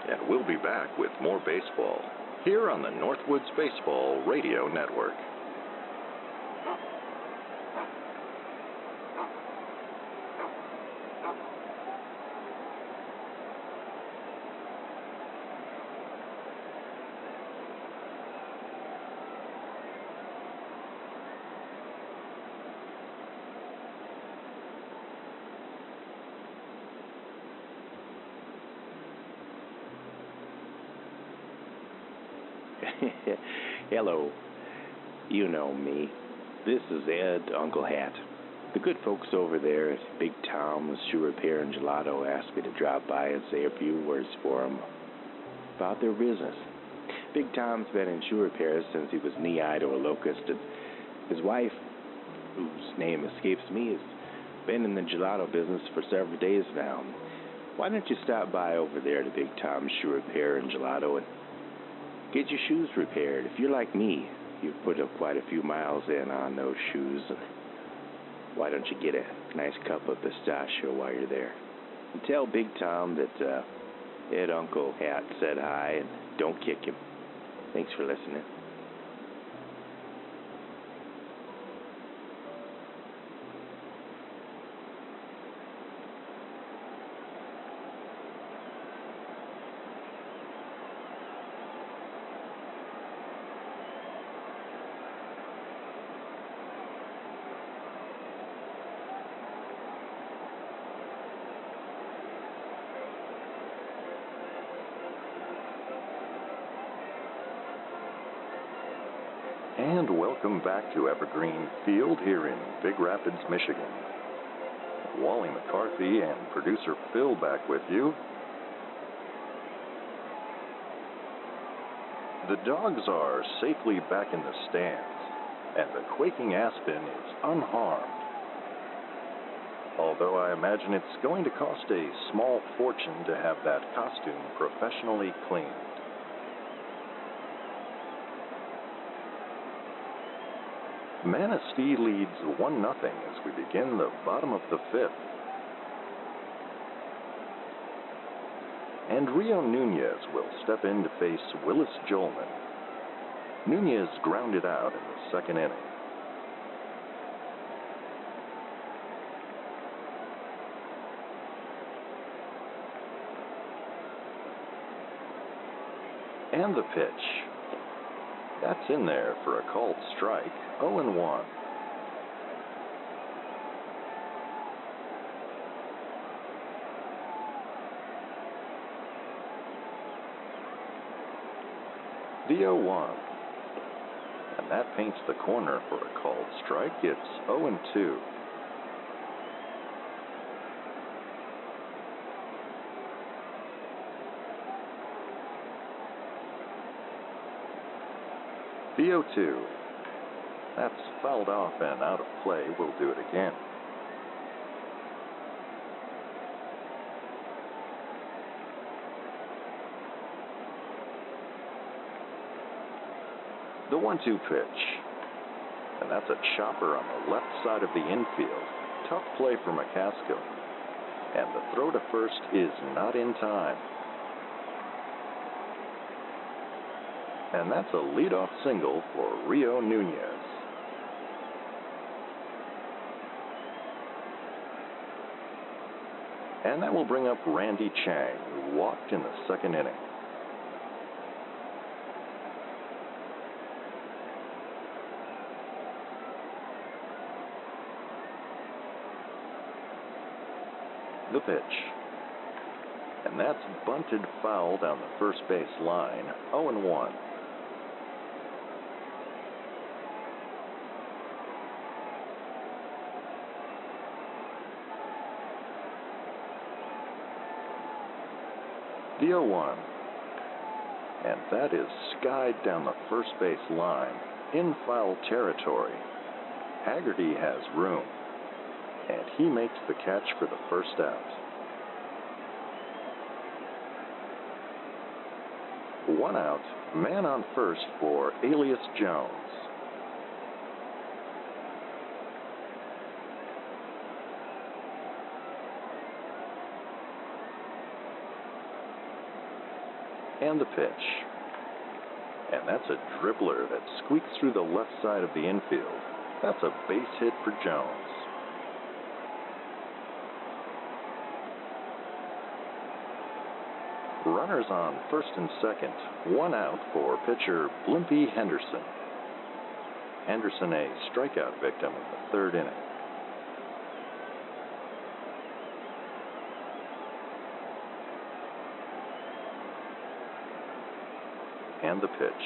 And we'll be back with more baseball here on the Northwoods Baseball Radio Network. Hello. You know me. This is Ed, Uncle Hat. The good folks over there at Big Tom's Shoe Repair and Gelato asked me to drop by and say a few words for them about their business. Big Tom's been in shoe repairs since he was knee-high to a locust, and his wife, whose name escapes me, has been in the gelato business for several days now. Why don't you stop by over there to Big Tom's Shoe Repair and Gelato and get your shoes repaired? If you're like me, you've put up quite a few miles in on those shoes. And why don't you get a nice cup of pistachio while you're there? And tell Big Tom that Ed Uncle Hat said hi, and don't kick him. Thanks for listening. And welcome back to Evergreen Field here in Big Rapids, Michigan. Wally McCarthy and producer Phil back with you. The dogs are safely back in the stands, and the quaking aspen is unharmed. Although I imagine it's going to cost a small fortune to have that costume professionally cleaned. Manistee leads 1-0 as we begin the bottom of the 5th. and Rio Nunez will step in to face Willis Jolman. Nunez grounded out in the second inning. And the pitch. That's in there for a called strike, 0-1. The 0-1. And that paints the corner for a called strike. It's 0-2. The 0-2. That's fouled off and out of play. We'll do it again. The 1-2 pitch. And that's a chopper on the left side of the infield. Tough play for McCaskill. And the throw to first is not in time. And that's a leadoff single for Rio Nunez. And that will bring up Randy Chang, who walked in the second inning. The pitch. And that's bunted foul down the first base line, 0-1. The 0-1. And that is skied down the first base line, in foul territory. Haggerty has room, and he makes the catch for the first out. One out, man on first for Alias Jones. And the pitch. And that's a dribbler that squeaks through the left side of the infield. That's a base hit for Jones. Runners on first and second. One out for pitcher Blimpie Henderson. Henderson a strikeout victim in the third inning. And the pitch.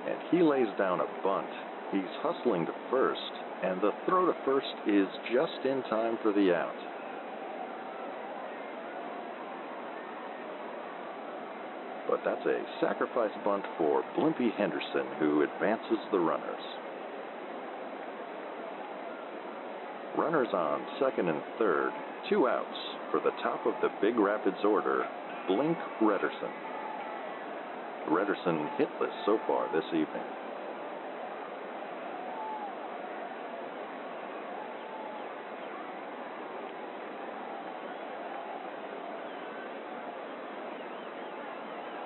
And he lays down a bunt. He's hustling to first, and the throw to first is just in time for the out. But that's a sacrifice bunt for Blimpie Henderson, who advances the runners. Runners on second and third, two outs for the top of the Big Rapids order, Blink Rederson. Rederson hitless so far this evening.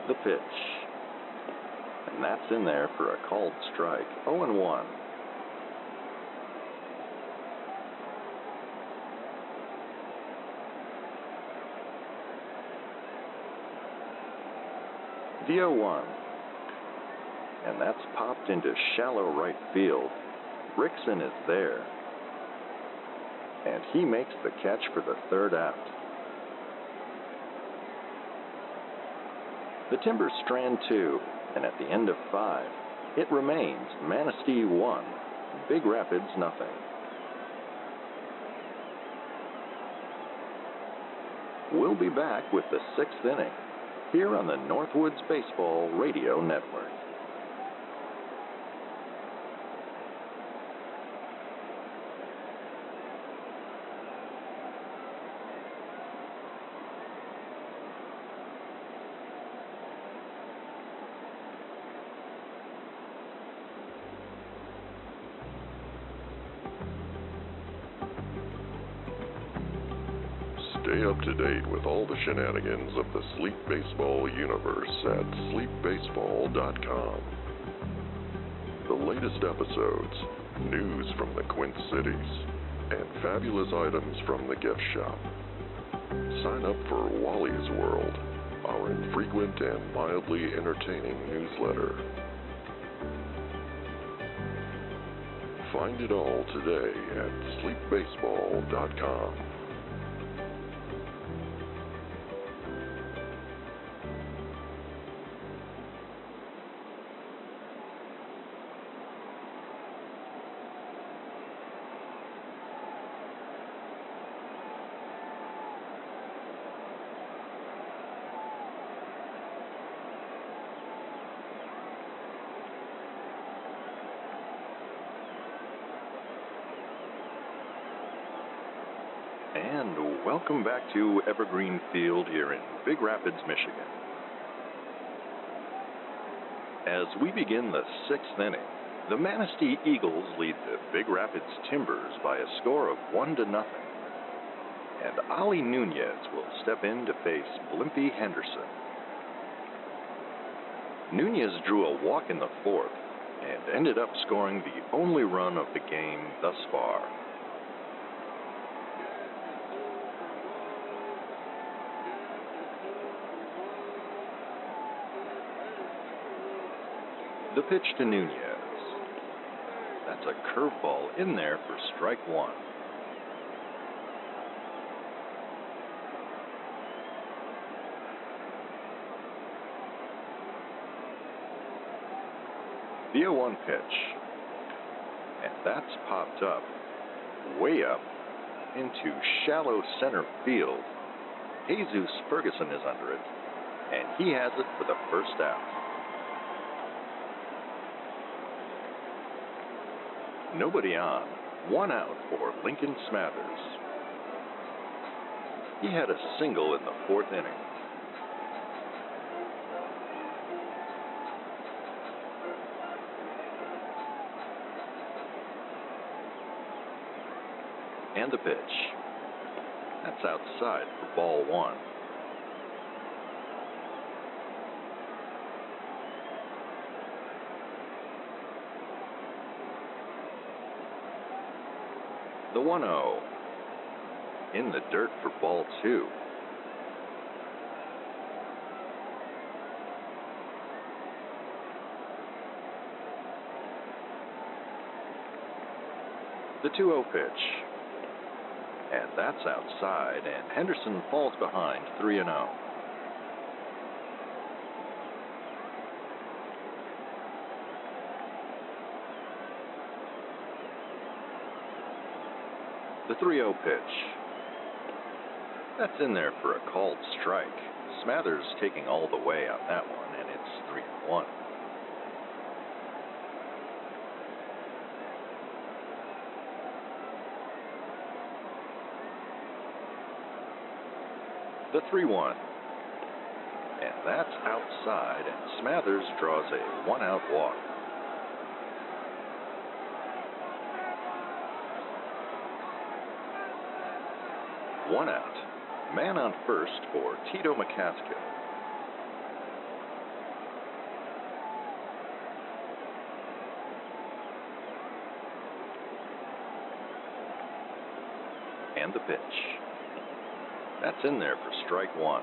The pitch. And that's in there for a called strike, 0-1. The 0-1. And that's popped into shallow right field. Rickson is there. And he makes the catch for the third out. The Timbers strand two, and at the end of 5, it remains Manistee 1, Big Rapids nothing. We'll be back with the 6th inning, here on the Northwoods Baseball Radio Network. Stay up to date with all the shenanigans of the Sleep Baseball universe at sleepbaseball.com. The latest episodes, news from the Quint Cities, and fabulous items from the gift shop. Sign up for Wally's World, our infrequent and mildly entertaining newsletter. Find it all today at sleepbaseball.com. And welcome back to Evergreen Field here in Big Rapids, Michigan. As we begin the sixth inning, the Manistee Eagles lead the Big Rapids Timbers by a score of 1-0. And Ali Nunez will step in to face Blimpie Henderson. Nunez drew a walk in the fourth and ended up scoring the only run of the game thus far. The pitch to Nunez. That's a curveball in there for strike one. The 0-1 pitch. And that's popped up, way up, into shallow center field. Jesus Ferguson is under it, and he has it for the first out. Nobody on, 1 out for Lincoln Smathers. He had a single in the fourth inning. And the pitch. That's outside for ball one. The 1-0. In the dirt for ball two. The 2-0 pitch. And that's outside, and Henderson falls behind 3-0. The 3-0 pitch. That's in there for a called strike. Smathers taking all the way on that one, and it's 3-1. The 3-1. And that's outside, and Smathers draws a 1-out walk. One out. Man on first for Tito McCaskill. And the pitch. That's in there for strike one.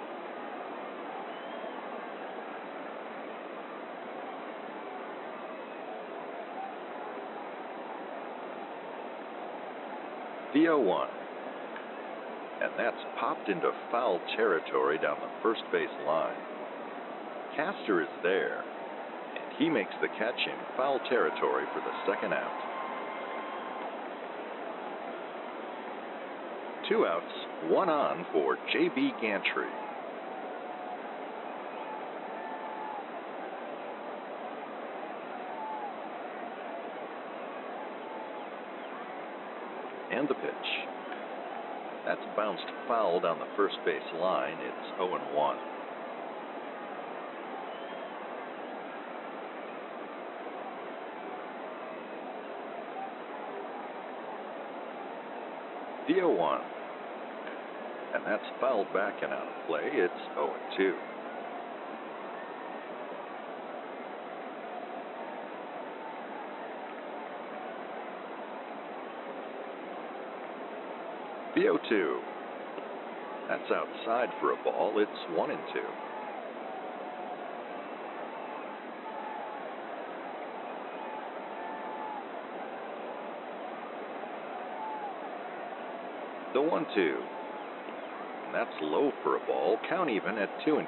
The 0-1. And that's popped into foul territory down the first base line. Castor is there, and he makes the catch in foul territory for the second out. 2 outs, 1 on for J.B. Gantry. And the pitch. That's bounced foul down the first base line. It's 0-1. The 0-1. And and that's fouled back and out of play. It's 0-2. The 0-2. That's outside for a ball. It's 1-2. The 1-2. That's low for a ball. Count even at 2-2.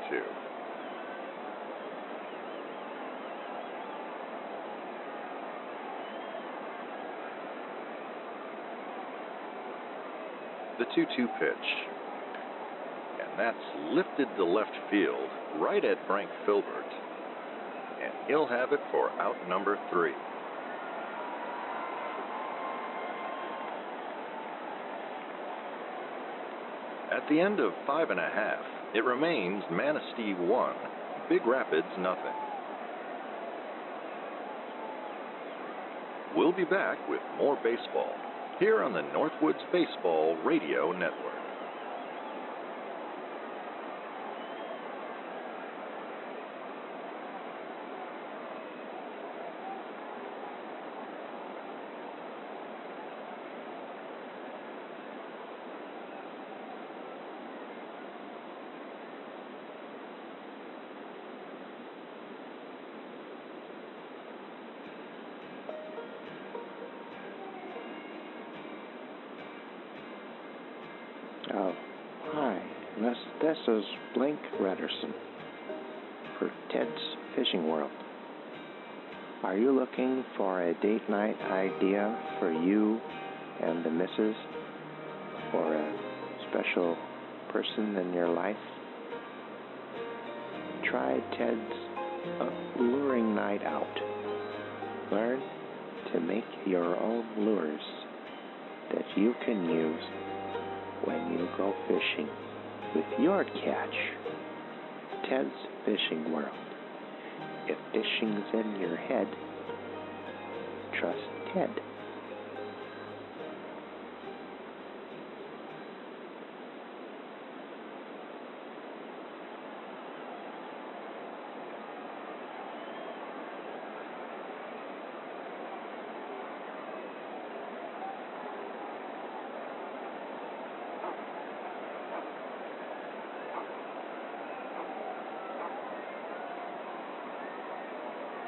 The 2-2 pitch. And that's lifted to left field, right at Frank Filbert. And he'll have it for out number 3. At the end of 5 1/2, it remains Manistee 1, Big Rapids nothing. We'll be back with more baseball here on the Northwoods Baseball Radio Network. Oh, hi. This is Blink Rederson for Ted's Fishing World. Are you looking for a date night idea for you and the missus, or a special person in your life? Try Ted's Luring Night Out. Learn to make your own lures that you can use when you go fishing with your catch. Ted's Fishing World. If fishing's in your head, trust Ted.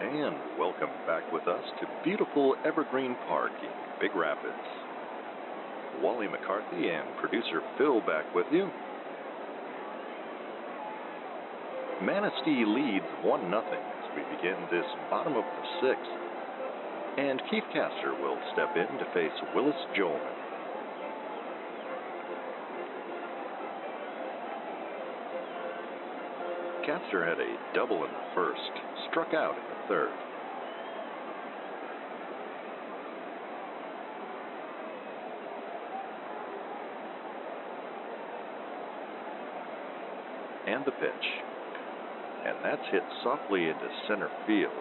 And welcome back with us to beautiful Evergreen Park in Big Rapids. Wally McCarthy and producer Phil back with you. Manistee leads 1-0 as we begin this bottom of the 6th. And Keith Castor will step in to face Willis Jolman. Castor had a double in the first, struck out in the third. And the pitch. And that's hit softly into center field.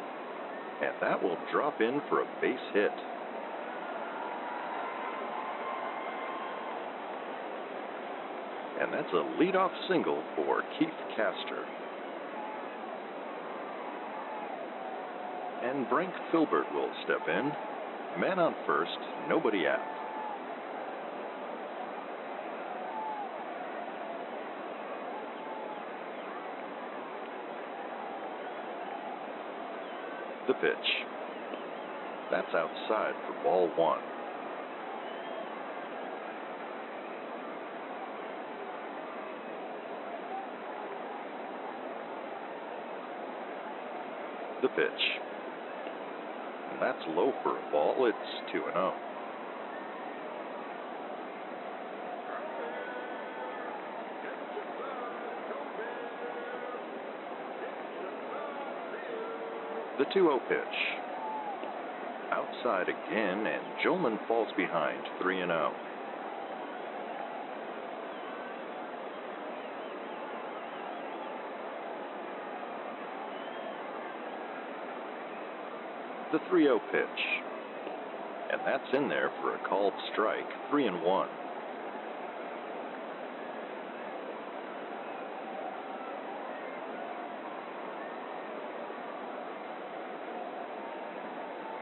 And that will drop in for a base hit. And that's a leadoff single for Keith Castor. And Frank Filbert will step in. Man on first, nobody out. The pitch. That's outside for ball 1. The pitch. And that's low for a ball. It's 2-0. The 2-0 pitch. Outside again, and Jolman falls behind 3-0. The 3-0 pitch. And that's in there for a called strike, 3-1.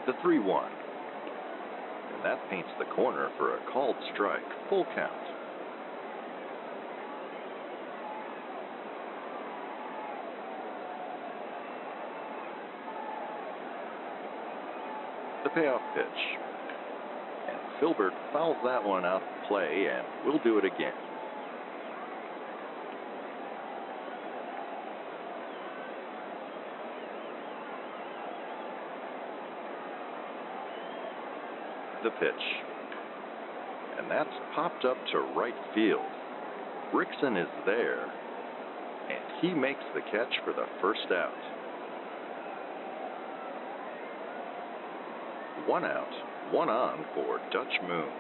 The 3-1. And that paints the corner for a called strike, full count. The payoff pitch. And Filbert fouls that one out of play, and we'll do it again. The pitch. And that's popped up to right field. Rickson is there, and he makes the catch for the first out. 1 out, 1 on for Dutch Moon.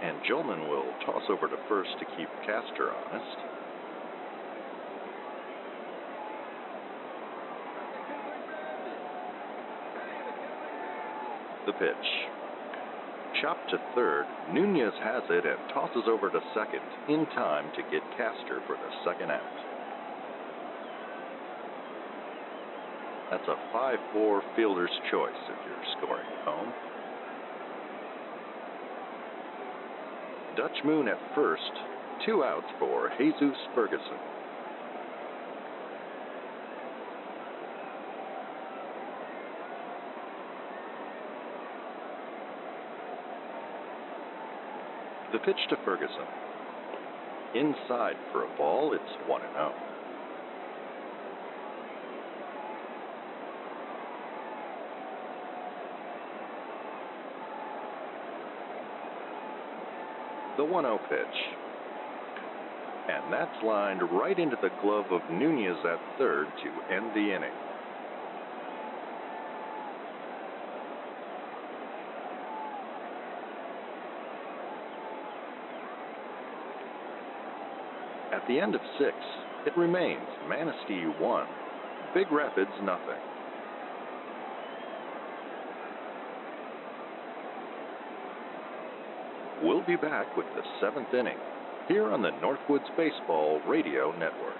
And Jolman will toss over to first to keep Castor honest. The pitch. Chopped to third, Nunez has it and tosses over to second in time to get Castor for the second out. That's a 5-4 fielder's choice if you're scoring at home. Dutch Moon at first, 2 outs for Jesus Ferguson. The pitch to Ferguson. Inside for a ball, it's 1-0. The 1-0 pitch. And that's lined right into the glove of Nunez at third to end the inning. At the end of 6, it remains Manistee 1, Big Rapids nothing. We'll be back with the 7th inning here on the Northwoods Baseball Radio Network.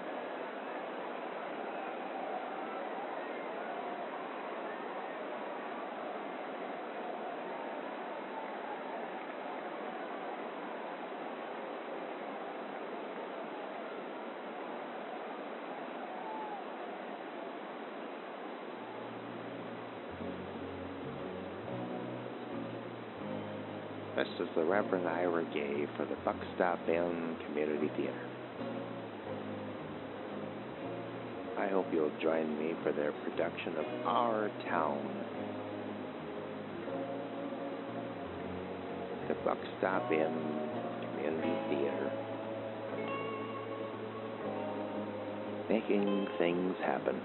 This is the Reverend Ira Gay for the Buck Stop Inn Community Theater. I hope you'll join me for their production of Our Town. The Buck Stop Inn Community Theater. Making things happen.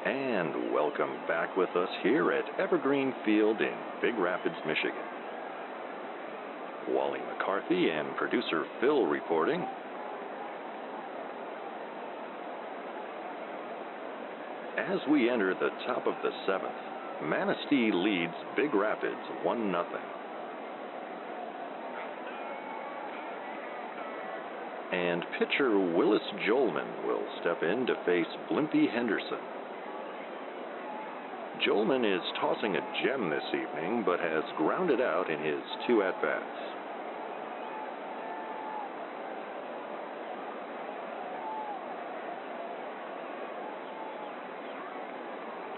And welcome back with us here at Evergreen Field in Big Rapids, Michigan. Wally McCarthy and producer Phil reporting. As we enter the top of the 7th, Manistee leads Big Rapids 1-0. And pitcher Willis Jolman will step in to face Blimpie Henderson. Jolman is tossing a gem this evening, but has grounded out in his 2 at-bats.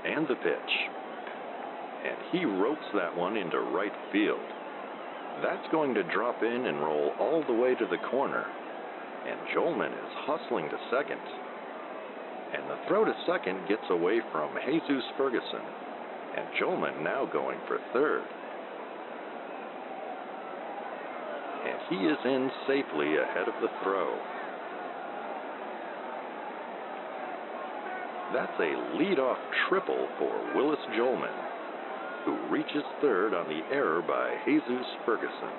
And the pitch. And he ropes that one into right field. That's going to drop in and roll all the way to the corner. And Jolman is hustling to second. And the throw to second gets away from Jesus Ferguson. And Jolman now going for third. And he is in safely ahead of the throw. That's a lead-off triple for Willis Jolman, who reaches third on the error by Jesus Ferguson.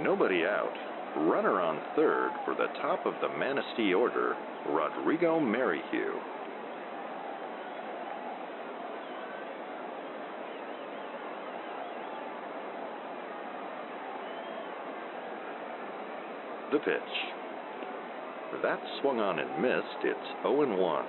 Nobody out. Runner on third for the top of the Manistee order, Rodrigo Merrihew. The pitch. That swung on and missed. It's 0-1.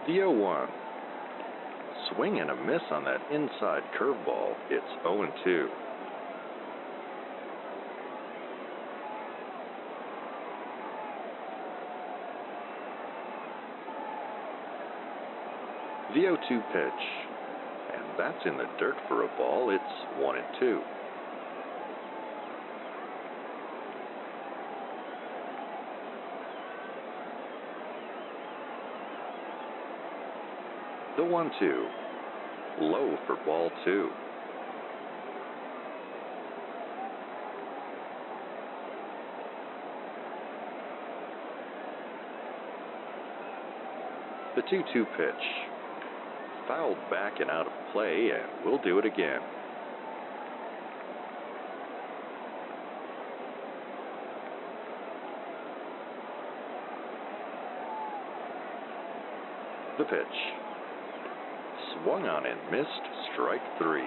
The 0-1. Swing and a miss on that inside curveball. It's 0-2. The 0-2 pitch. And that's in the dirt for a ball. It's 1-2. The 1-2. Low for ball 2. The 2-2 pitch. Fouled back and out of play, and we'll do it again. The pitch. Swung on and missed. Strike 3.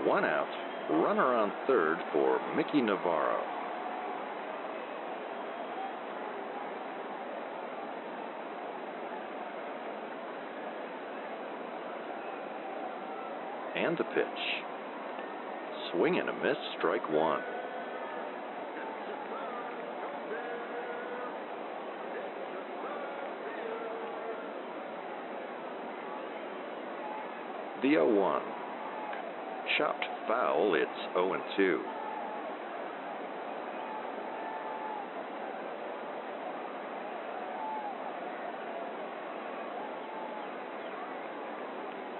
One out. Runner on third for Mickey Navarro. And the pitch. Swing and a miss. Strike 1. The 0-1. Chopped foul. It's 0-2.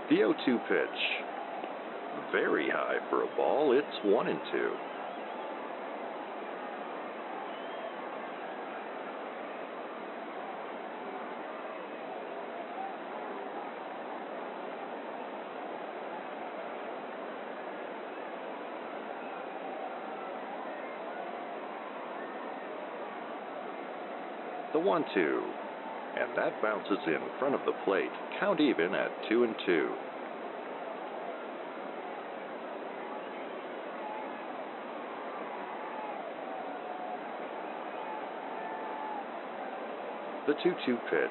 The 0-2 pitch. Very high for a ball. It's 1-2. The 1-2, and that bounces in front of the plate. Count even at 2-2. The 2-2 pitch.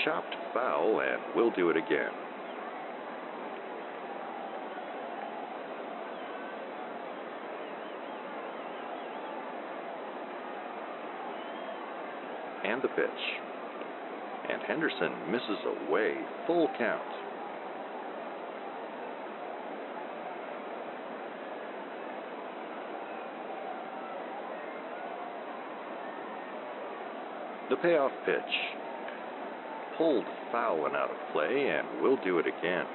Chopped foul, and we'll do it again. And the pitch. And Henderson misses away. Full count. The payoff pitch. Pulled foul and out of play, and we'll do it again.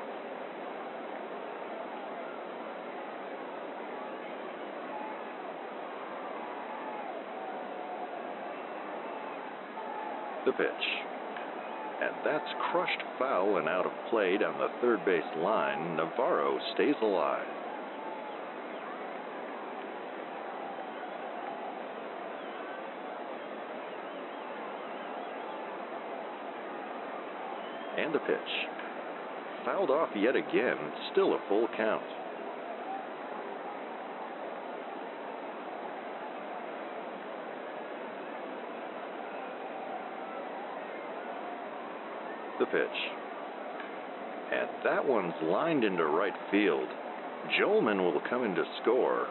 The pitch. And that's crushed foul and out of play down the third base line. Navarro stays alive. And the pitch. Fouled off yet again. Still a full count. The pitch. And that one's lined into right field. Jolman will come in to score.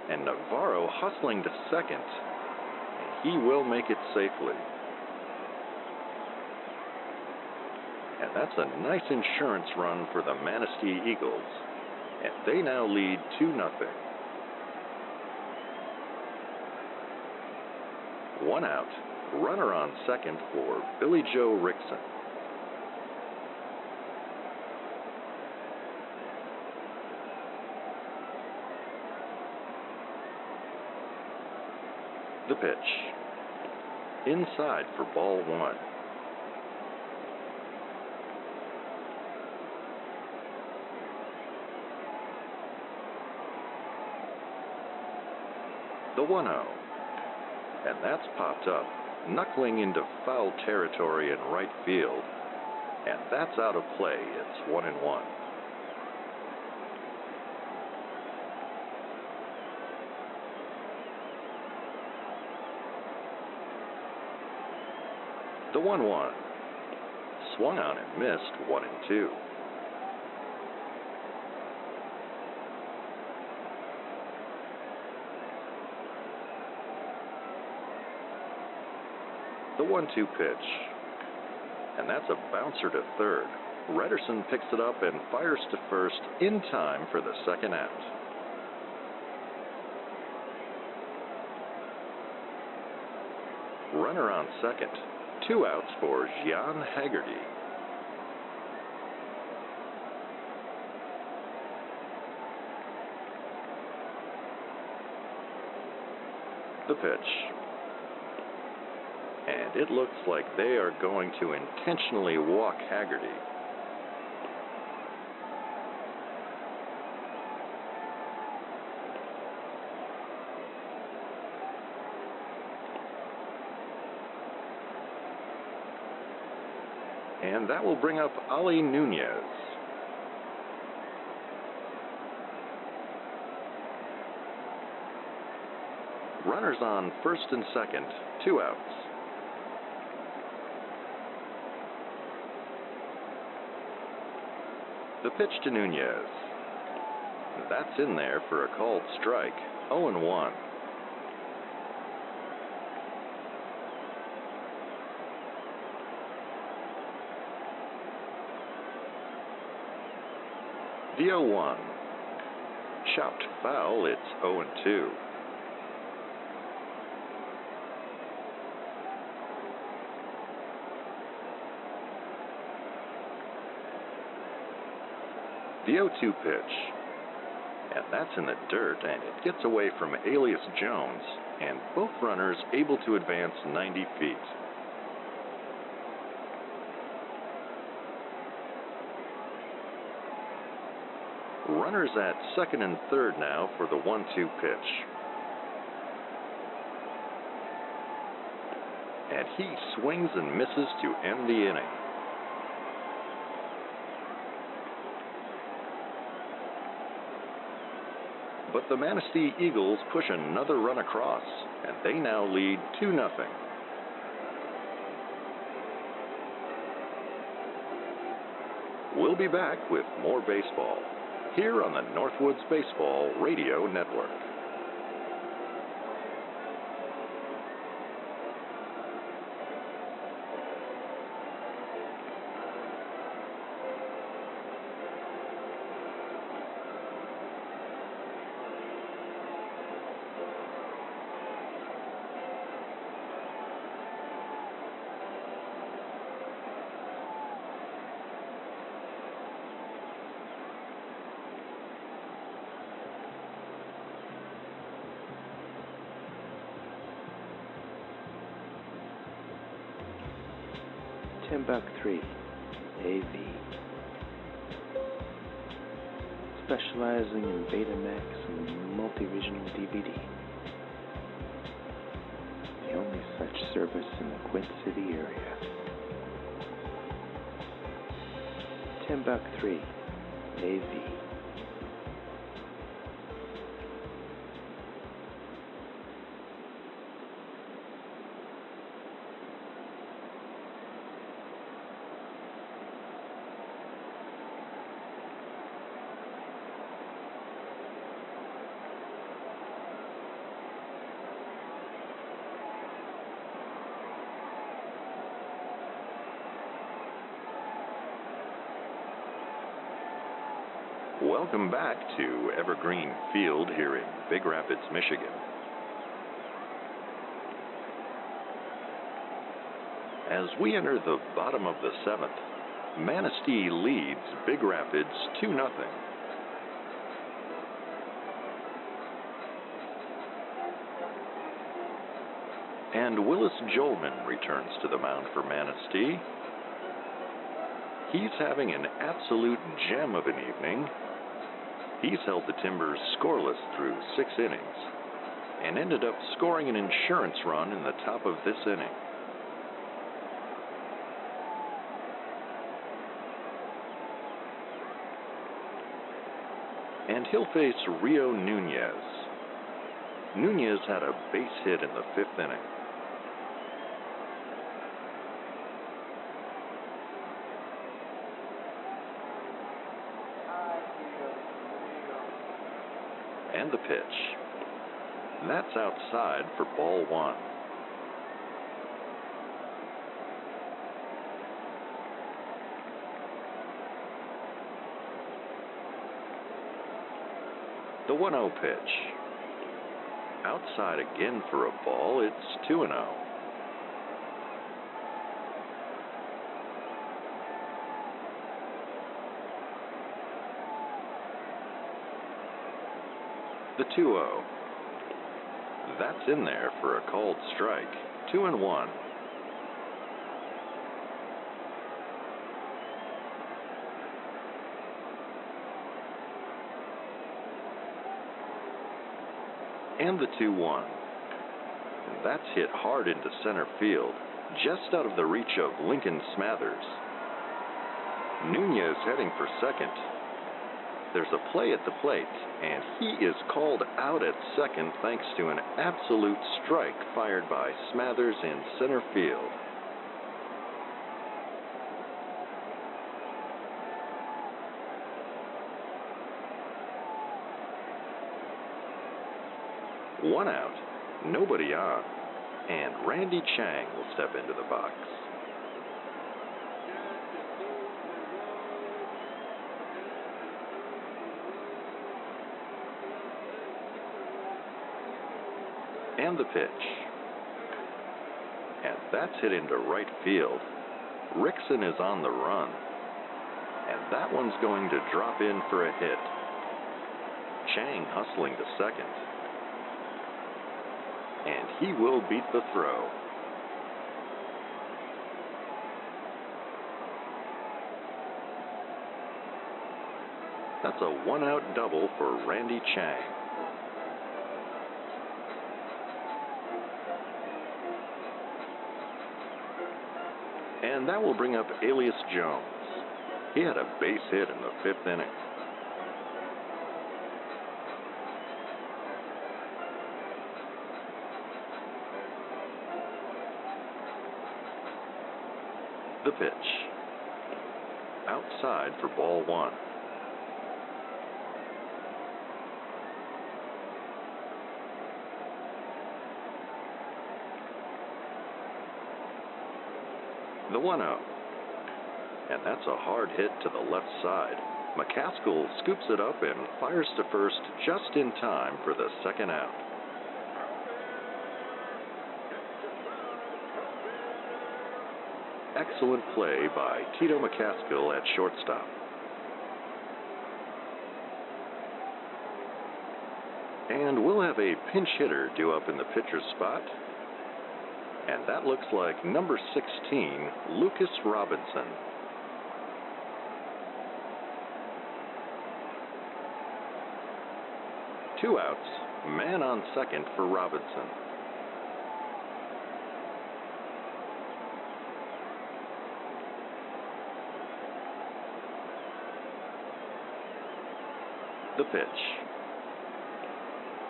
And Navarro hustling to second. And he will make it safely. And that's a nice insurance run for the Manistee Eagles. And they now lead 2-0. 1 out. Runner on second for Billy Joe Rickson. The pitch. Inside for ball 1. The 1-0. And that's popped up, knuckling into foul territory in right field. And that's out of play. It's 1-1. The 1-1. Swung on and missed. 1-2. The 1-2 pitch. And that's a bouncer to third. Rederson picks it up and fires to first in time for the second out. Runner on second. 2 outs for Gian Haggerty. The pitch. And it looks like they are going to intentionally walk Haggerty. And that will bring up Ali Nunez. Runners on first and second, 2 outs. The pitch to Nunez. That's in there for a called strike, 0-1. The 0-1. Chopped foul, it's 0-2. The 0-2 pitch. And that's in the dirt, and it gets away from Alias Jones, and both runners able to advance 90 feet. Runners at second and third now for the 1-2 pitch. And he swings and misses to end the inning. But the Manistee Eagles push another run across, and they now lead 2-0. We'll be back with more baseball here on the Northwoods Baseball Radio Network. $10.3 AV. Specializing in Betamax and multi-regional DVD. The only such service in the Quint City area. $10.3 AV. Welcome back to Evergreen Field here in Big Rapids, Michigan. As we enter the bottom of the 7th, Manistee leads Big Rapids 2-0. And Willis Jolman returns to the mound for Manistee. He's having an absolute gem of an evening. He's held the Timbers scoreless through 6 innings and ended up scoring an insurance run in the top of this inning. And he'll face Rio Nunez. Nunez had a base hit in the 5th inning. And the pitch. That's outside for ball 1. The 1-0 pitch. Outside again for a ball. It's 2-0. The 2-0. That's in there for a called strike. 2-1. And the 2-1. And that's hit hard into center field, just out of the reach of Lincoln Smathers. Nunez heading for second. There's a play at the plate, and he is called out at second thanks to an absolute strike fired by Smathers in center field. One out, nobody on, and Randy Chang will step into the box. And the pitch. And that's hit into right field. Rickson is on the run. And that one's going to drop in for a hit. Chang hustling to second. And he will beat the throw. That's a 1-out double for Randy Chang. And that will bring up Alias Jones. He had a base hit in the 5th inning. The pitch. Outside for ball 1. The 1-0. And that's a hard hit to the left side. McCaskill scoops it up and fires to first just in time for the 2nd out. Excellent play by Tito McCaskill at shortstop. And we'll have a pinch hitter due up in the pitcher's spot. And that looks like number 16, Lucas Robinson. Two outs, man on second for Robinson. The pitch.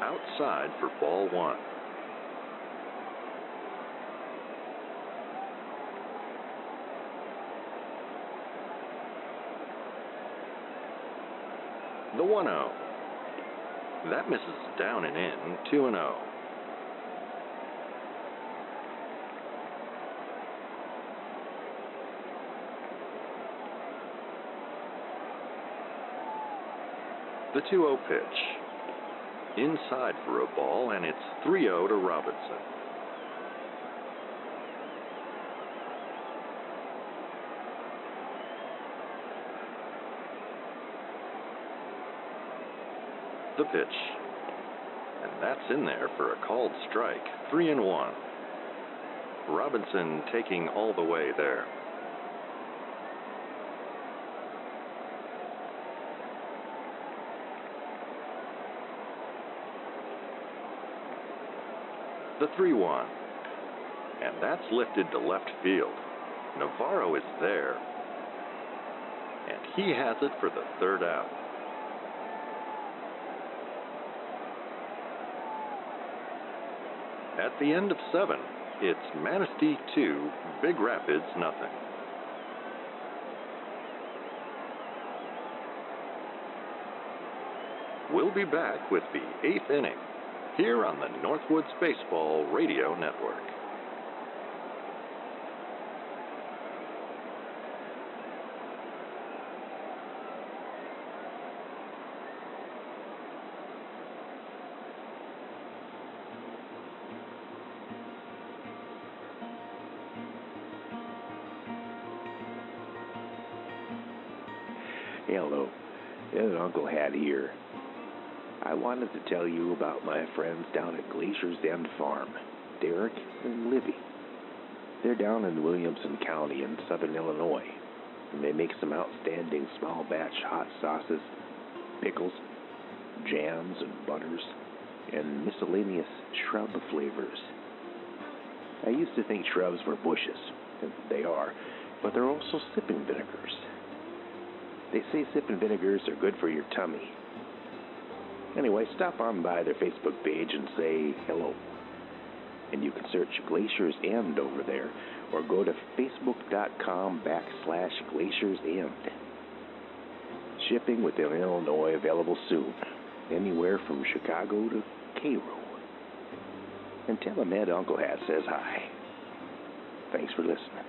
Outside for ball 1. The 1-0. That misses down and in, 2-0. The 2-0 pitch. Inside for a ball, and it's 3-0 to Robinson. the pitch. And that's in there for a called strike, 3-1. Robinson taking all the way there. The 3-1. And that's lifted to left field. Navarro is there. And he has it for the third out. At the end of 7, it's Manistee 2, Big Rapids nothing. We'll be back with the 8th inning here on the Northwoods Baseball Radio Network. Hello, this is Uncle Hat here. I wanted to tell you about my friends down at Glacier's End Farm, Derek and Libby. They're down in Williamson County in southern Illinois, and they make some outstanding small batch hot sauces, pickles, jams and butters, and miscellaneous shrub flavors. I used to think shrubs were bushes, and they are, but they're also sipping vinegars. They say sipping vinegars are good for your tummy. Anyway, stop on by their Facebook page and say hello. And you can search Glacier's End over there, or go to facebook.com/Glacier's End. Shipping within Illinois available soon, anywhere from Chicago to Cairo. And tell them Ed Uncle Hat says hi. Thanks for listening.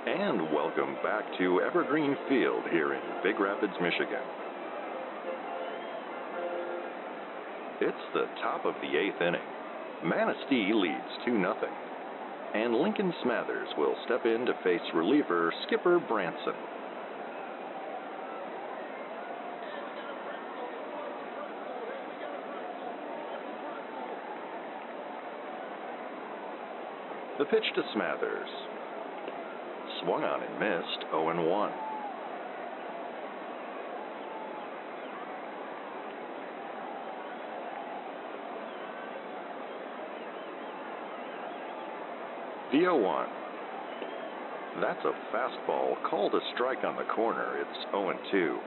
And welcome back to Evergreen Field here in Big Rapids, Michigan. It's the top of the 8th inning. Manistee leads 2-0. And Lincoln Smathers will step in to face reliever Skipper Branson. The pitch to Smathers. Swung on and missed, 0-1. The 0-1. That's a fastball called a strike on the corner. It's 0-2.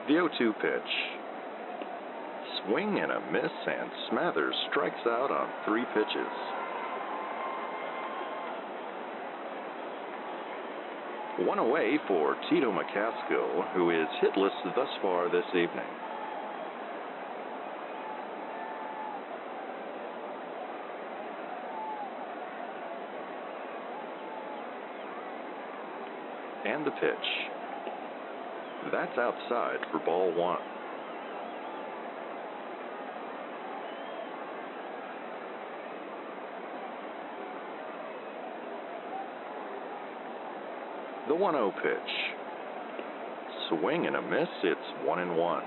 The 0-2 pitch. Swing and a miss, and Smathers strikes out on 3 pitches. One away for Tito McCaskill, who is hitless thus far this evening. And the pitch. That's outside for ball 1. The 1-0 pitch. Swing and a miss, it's 1-1.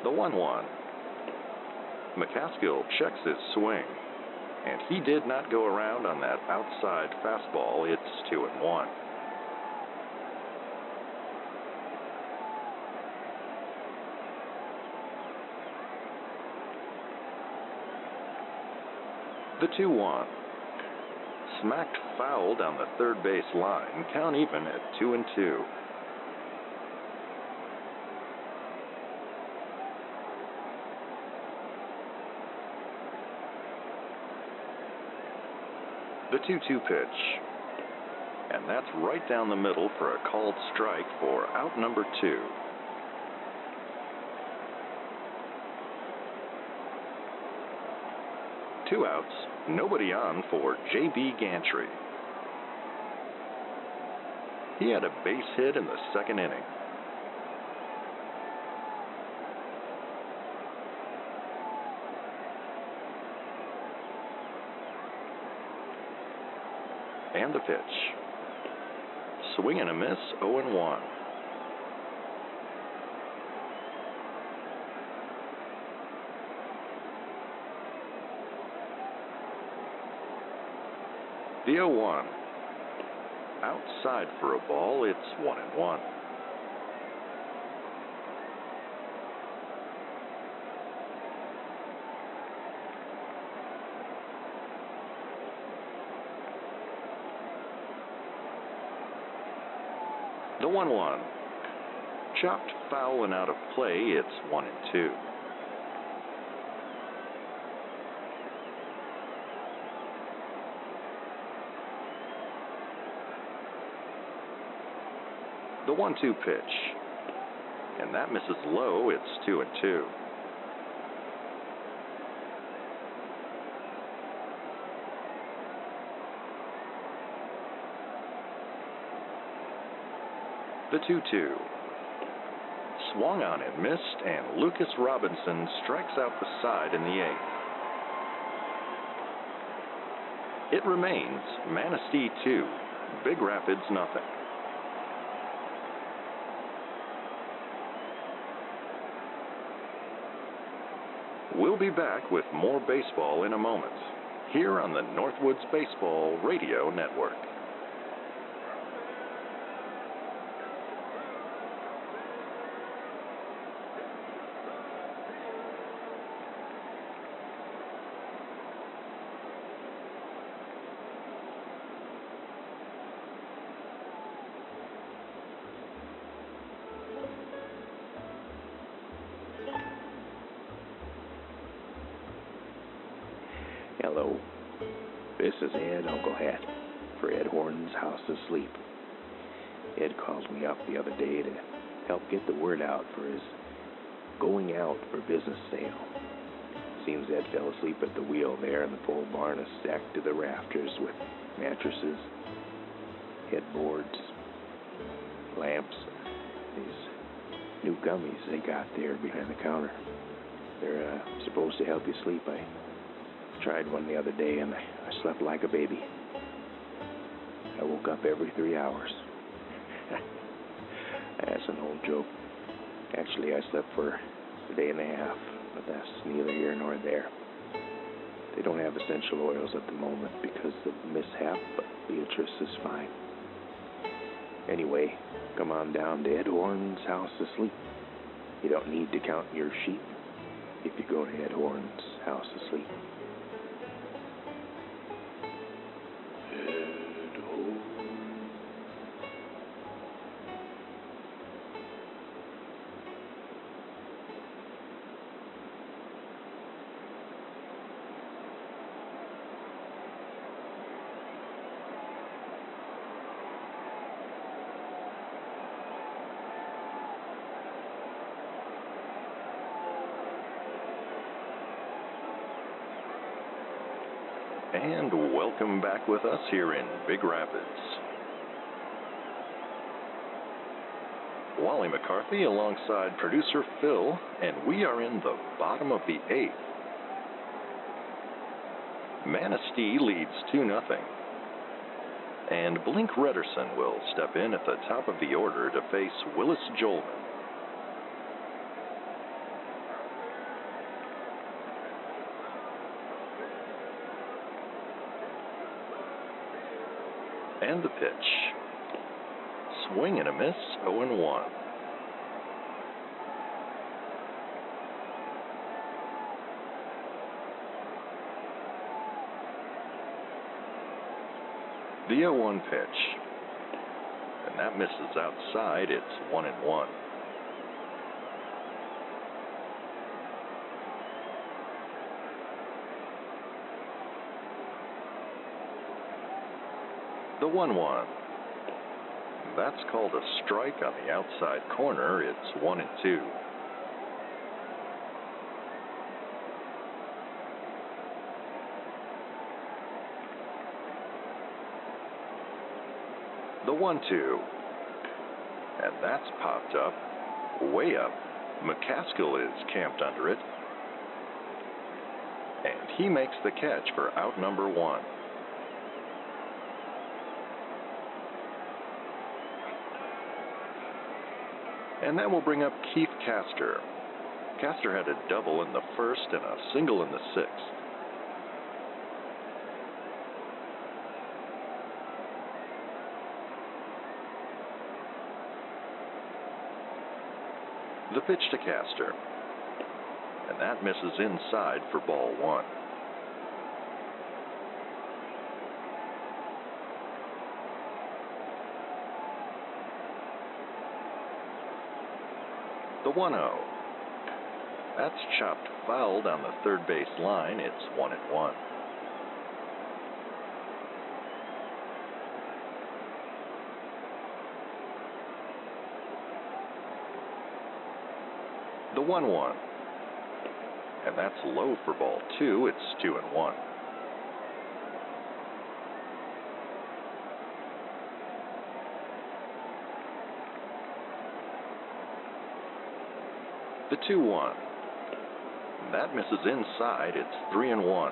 The 1-1. McCaskill checks his swing, and he did not go around on that outside fastball. It's 2-1. The 2-1. Smacked foul down the third base line, count even at 2-2. The 2-2 pitch. And that's right down the middle for a called strike for out number 2. Two outs, nobody on for J.B. Gantry. He had a base hit in the second inning. And the pitch. Swing and a miss, 0-1. The 0-1. Outside for a ball, it's 1-1. The 1-1. Chopped foul and out of play, it's 1-2. The 1-2 pitch. And that misses low, it's 2-2. The 2-2. Swung on and missed, and Lucas Robinson strikes out the side in the 8th. It remains Manistee 2, Big Rapids nothing. We'll be back with more baseball in a moment, here on the Northwoods Baseball Radio Network. Hello, this is Ed, Uncle Hat, for Ed Horton's House of Sleep. Ed called me up the other day to help get the word out for his going out for business sale. Seems Ed fell asleep at the wheel there, and the pole barn is stacked to the rafters with mattresses, headboards, lamps, these new gummies they got there behind the counter. They're supposed to help you sleep. I tried one the other day, and I slept like a baby. I woke up every 3 hours. That's an old joke. Actually, I slept for a day and a half, but that's neither here nor there. They don't have essential oils at the moment because of the mishap, but Beatrice is fine. Anyway, come on down to Ed Horton's House of Sleep. You don't need to count your sheep if you go to Ed Horton's House of Sleep. And welcome back with us here in Big Rapids. Wally McCarthy alongside producer Phil, and we are in the bottom of the 8th. Manistee leads 2-0. And Blink Rederson will step in at the top of the order to face Willis Jolman. And the pitch. Swing and a miss, 0-1. The 0-1 pitch. And that misses outside. It's 1-1. The 1-1. That's called a strike on the outside corner. It's 1-2. The 1-2. And that's popped up, way up. McCaskill is camped under it. And he makes the catch for out number 1. And that will bring up Keith Castor. Castor had a double in the first and a single in the sixth. The pitch to Castor. And that misses inside for ball 1. The 1-0. That's chopped foul down the third base line. It's 1-1. The 1-1. And that's low for ball 2. It's 2-1. The 2-1. That misses inside. It's 3-1.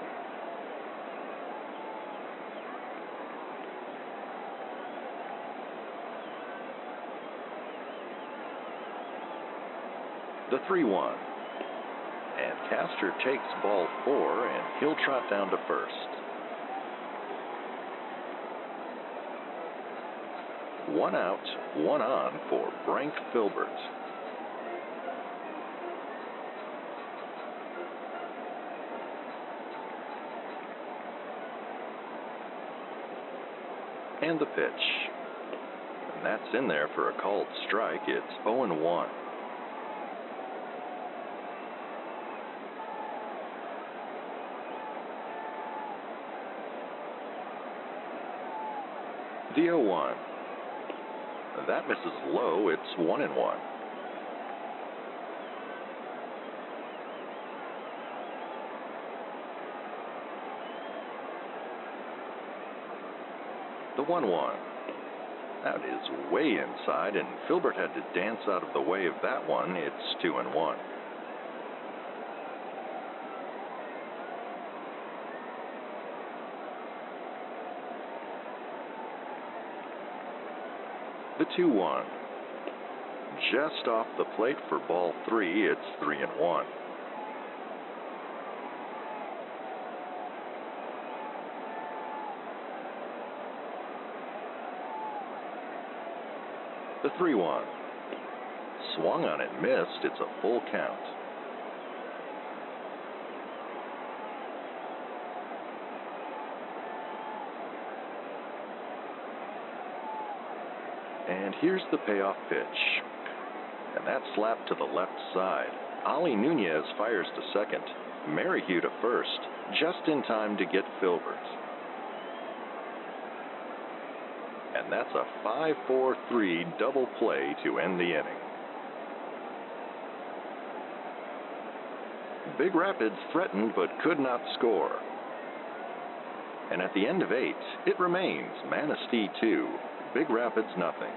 The 3-1. And Castor takes ball 4, and he'll trot down to first. One out, one on for Frank Filbert. And the pitch. And that's in there for a called strike. It's 0-1. The 0-1. That misses low. It's 1-1. The 1-1. That is way inside, and Filbert had to dance out of the way of that one. It's 2-1. The 2-1. Just off the plate for ball 3. It's 3-1. The 3-1. Swung on and missed. It's a full count. And here's the payoff pitch. And that slap to the left side. Ollie Nunez fires to second. Merrihew to first, just in time to get Filbert. And that's a 5-4-3 double play to end the inning. Big Rapids threatened but could not score. And at the end of 8, it remains Manistee 2, Big Rapids nothing.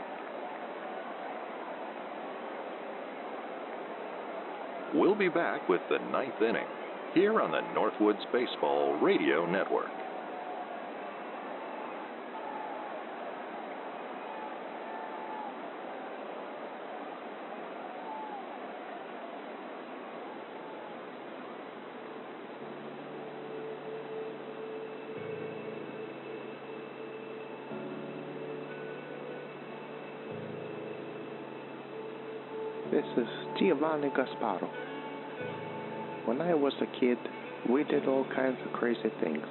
We'll be back with the 9th inning here on the Northwoods Baseball Radio Network. This is Giovanni Gasparo. When I was a kid, we did all kinds of crazy things,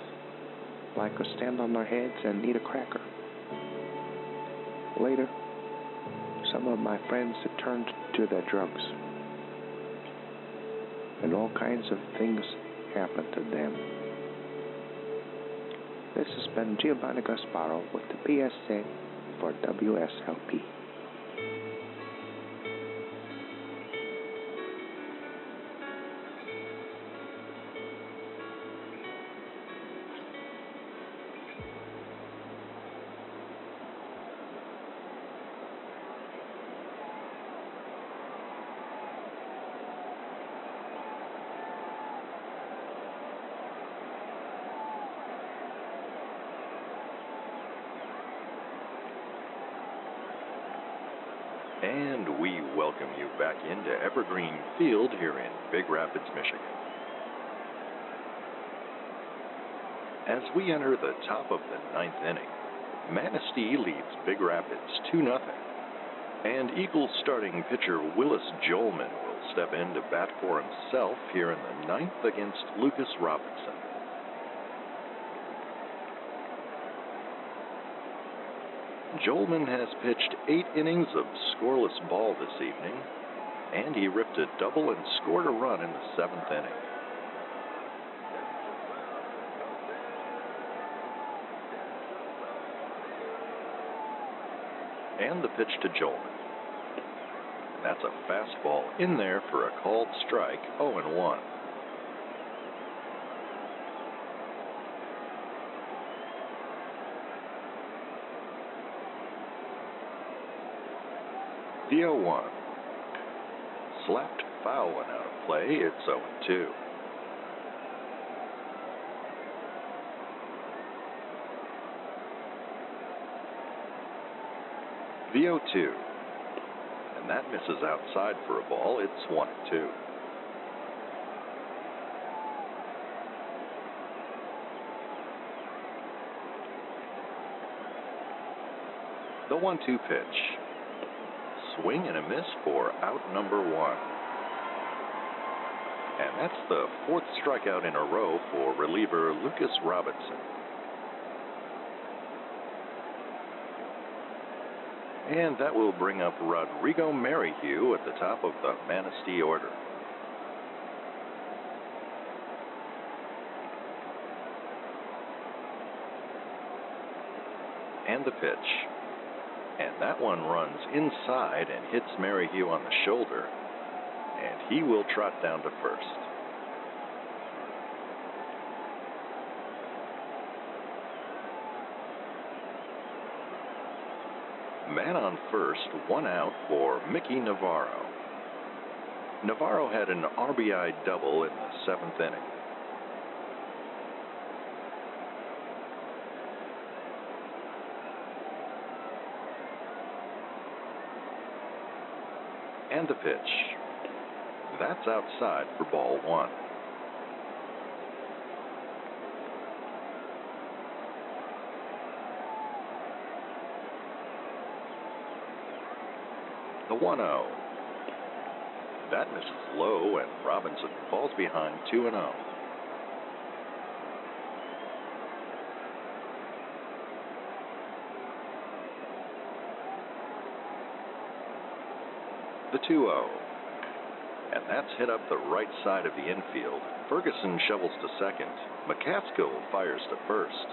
like stand on our heads and eat a cracker. Later, some of my friends had turned to their drugs, and all kinds of things happened to them. This has been Giovanni Gasparo with the PSA for WSLP. And we welcome you back into Evergreen Field here in Big Rapids, Michigan. As we enter the top of the ninth inning, Manistee leads Big Rapids 2-0. And Eagles starting pitcher Willis Jolman will step in to bat for himself here in the ninth against Lucas Robinson. Jolman has pitched 8 innings of scoreless ball this evening, and he ripped a double and scored a run in the 7th inning. And the pitch to Jolman. That's a fastball in there for a called strike, 0-1. The 0-1. Slapped foul and out of play. It's 0-2. The 0-2. And that misses outside for a ball. It's 1-2. The 1-2 pitch. Swing and a miss for out number 1. And that's the 4th strikeout in a row for reliever Lucas Robinson. And that will bring up Rodrigo Merrihew at the top of the Manistee order. And the pitch. And that one runs inside and hits Merrihew on the shoulder, and he will trot down to first. Man on first, 1 out for Mickey Navarro. Navarro had an RBI double in the 7th inning. And the pitch. That's outside for ball 1. The 1-0. That misses low, and Robinson falls behind 2-0. The 2-0. And that's hit up the right side of the infield. Ferguson shovels to second. McCaskill fires to first.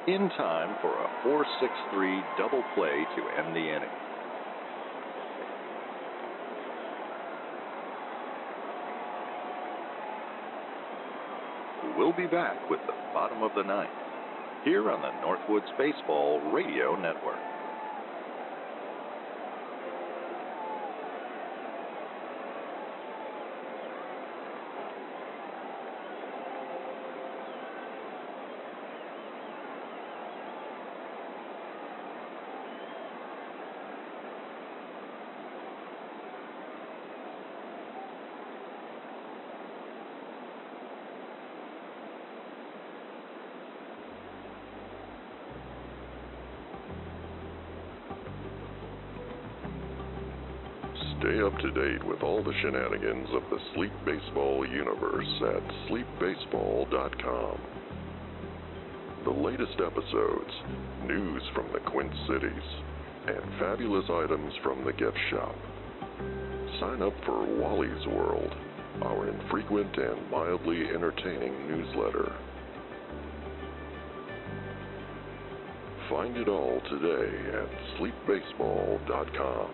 In time for a 4-6-3 double play to end the inning. We'll be back with the bottom of the ninth here on the Northwoods Baseball Radio Network. Stay up to date with all the shenanigans of the Sleep Baseball universe at sleepbaseball.com. The latest episodes, news from the Quint Cities, and fabulous items from the gift shop. Sign up for Wally's World, our infrequent and mildly entertaining newsletter. Find it all today at sleepbaseball.com.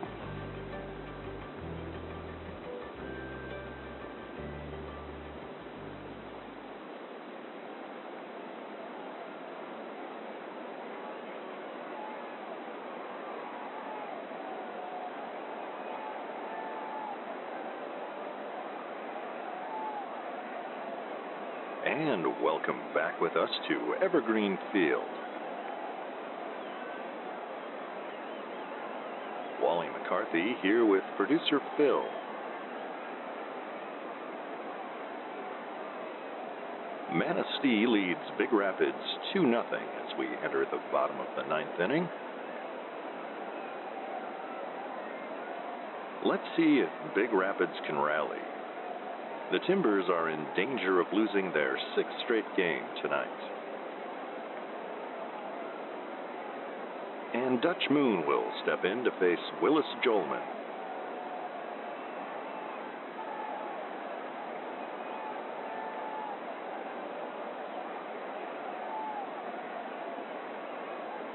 And welcome back with us to Evergreen Field. Wally McCarthy here with producer Phil. Manistee leads Big Rapids 2-0 as we enter the bottom of the ninth inning. Let's see if Big Rapids can rally. The Timbers are in danger of losing their sixth straight game tonight. And Dutch Moon will step in to face Willis Jolman.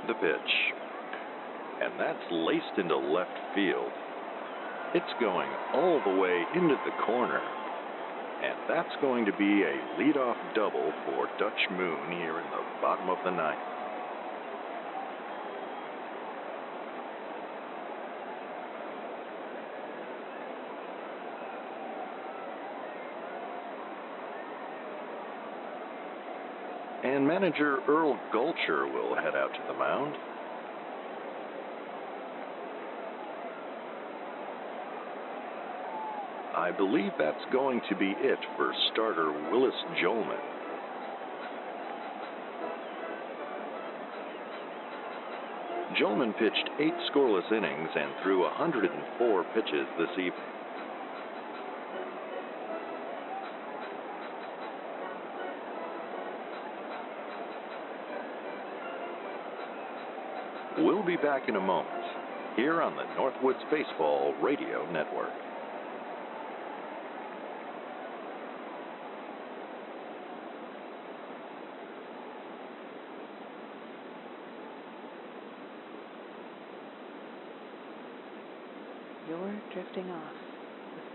The pitch. And that's laced into left field. It's going all the way into the corner. And that's going to be a leadoff double for Dutch Moon here in the bottom of the ninth. And manager Earl Gulcher will head out to the mound. I believe that's going to be it for starter Willis Jolman. Jolman pitched 8 scoreless innings and threw 104 pitches this evening. We'll be back in a moment here on the Northwoods Baseball Radio Network. You're drifting off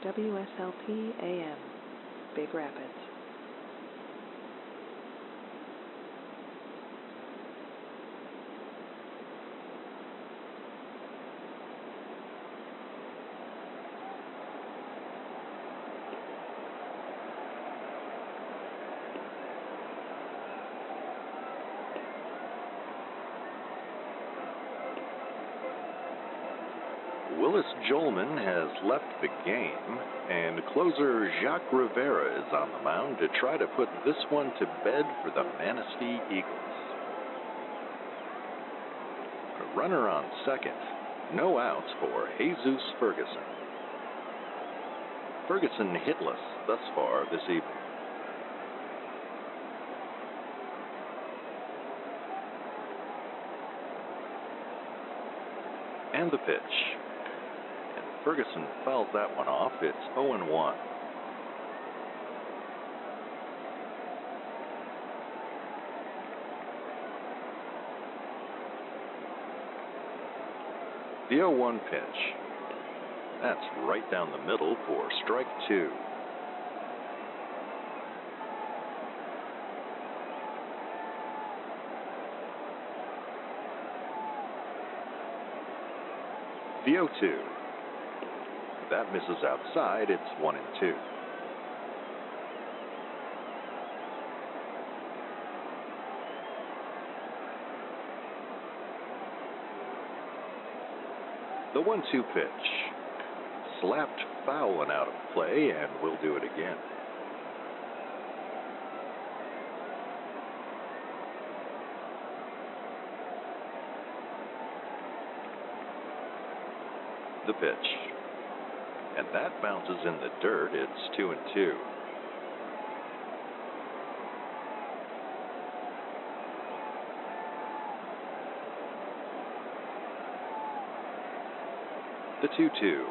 with WSLP AM, Big Rapids. Willis Jolman has left the game, and closer Jacques Rivera is on the mound to try to put this one to bed for the Manistee Eagles. A runner on second, no outs for Jesus Ferguson. Ferguson hitless thus far this evening. And the pitch. Ferguson fouls that one off. It's 0-1. The 0-1 pitch. That's right down the middle for strike 2. The 0-2. That misses outside. It's 1-2. The 1-2 pitch. Slapped foul and out of play, and we'll do it again. The pitch. And that bounces in the dirt. It's 2-2. the 2-2.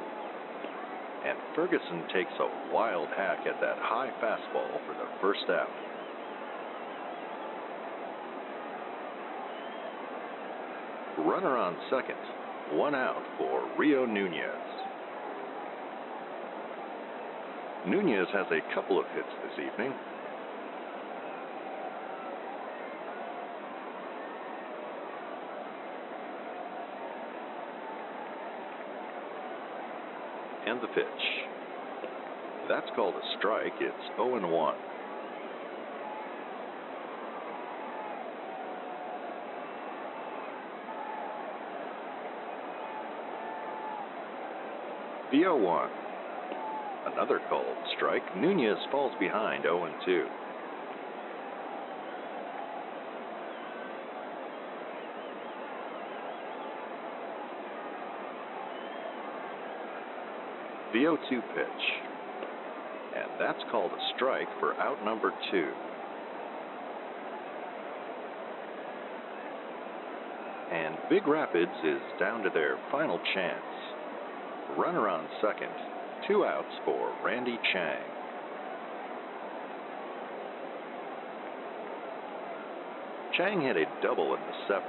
And Ferguson takes a wild hack at that high fastball for the first out. Runner on second, 1 out for Rio Nunez. Nunez has a couple of hits this evening. And the pitch. That's called a strike. It's 0-1. The 0-1. Another called strike. Nunez falls behind 0-2. The 0-2 pitch. And that's called a strike for out number 2. And Big Rapids is down to their final chance. Runner on second, 2 outs for Randy Chang. Chang hit a double in the 7th.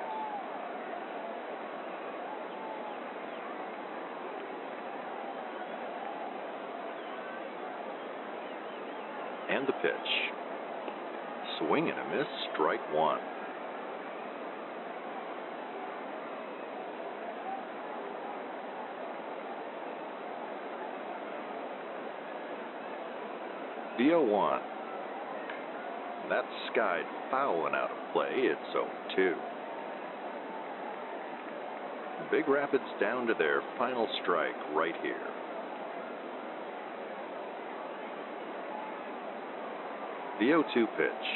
And the pitch. Swing and a miss, strike 1. The 0-1. That's skied foul and out of play. It's 0-2. Big Rapids down to their final strike right here. The 0-2 pitch.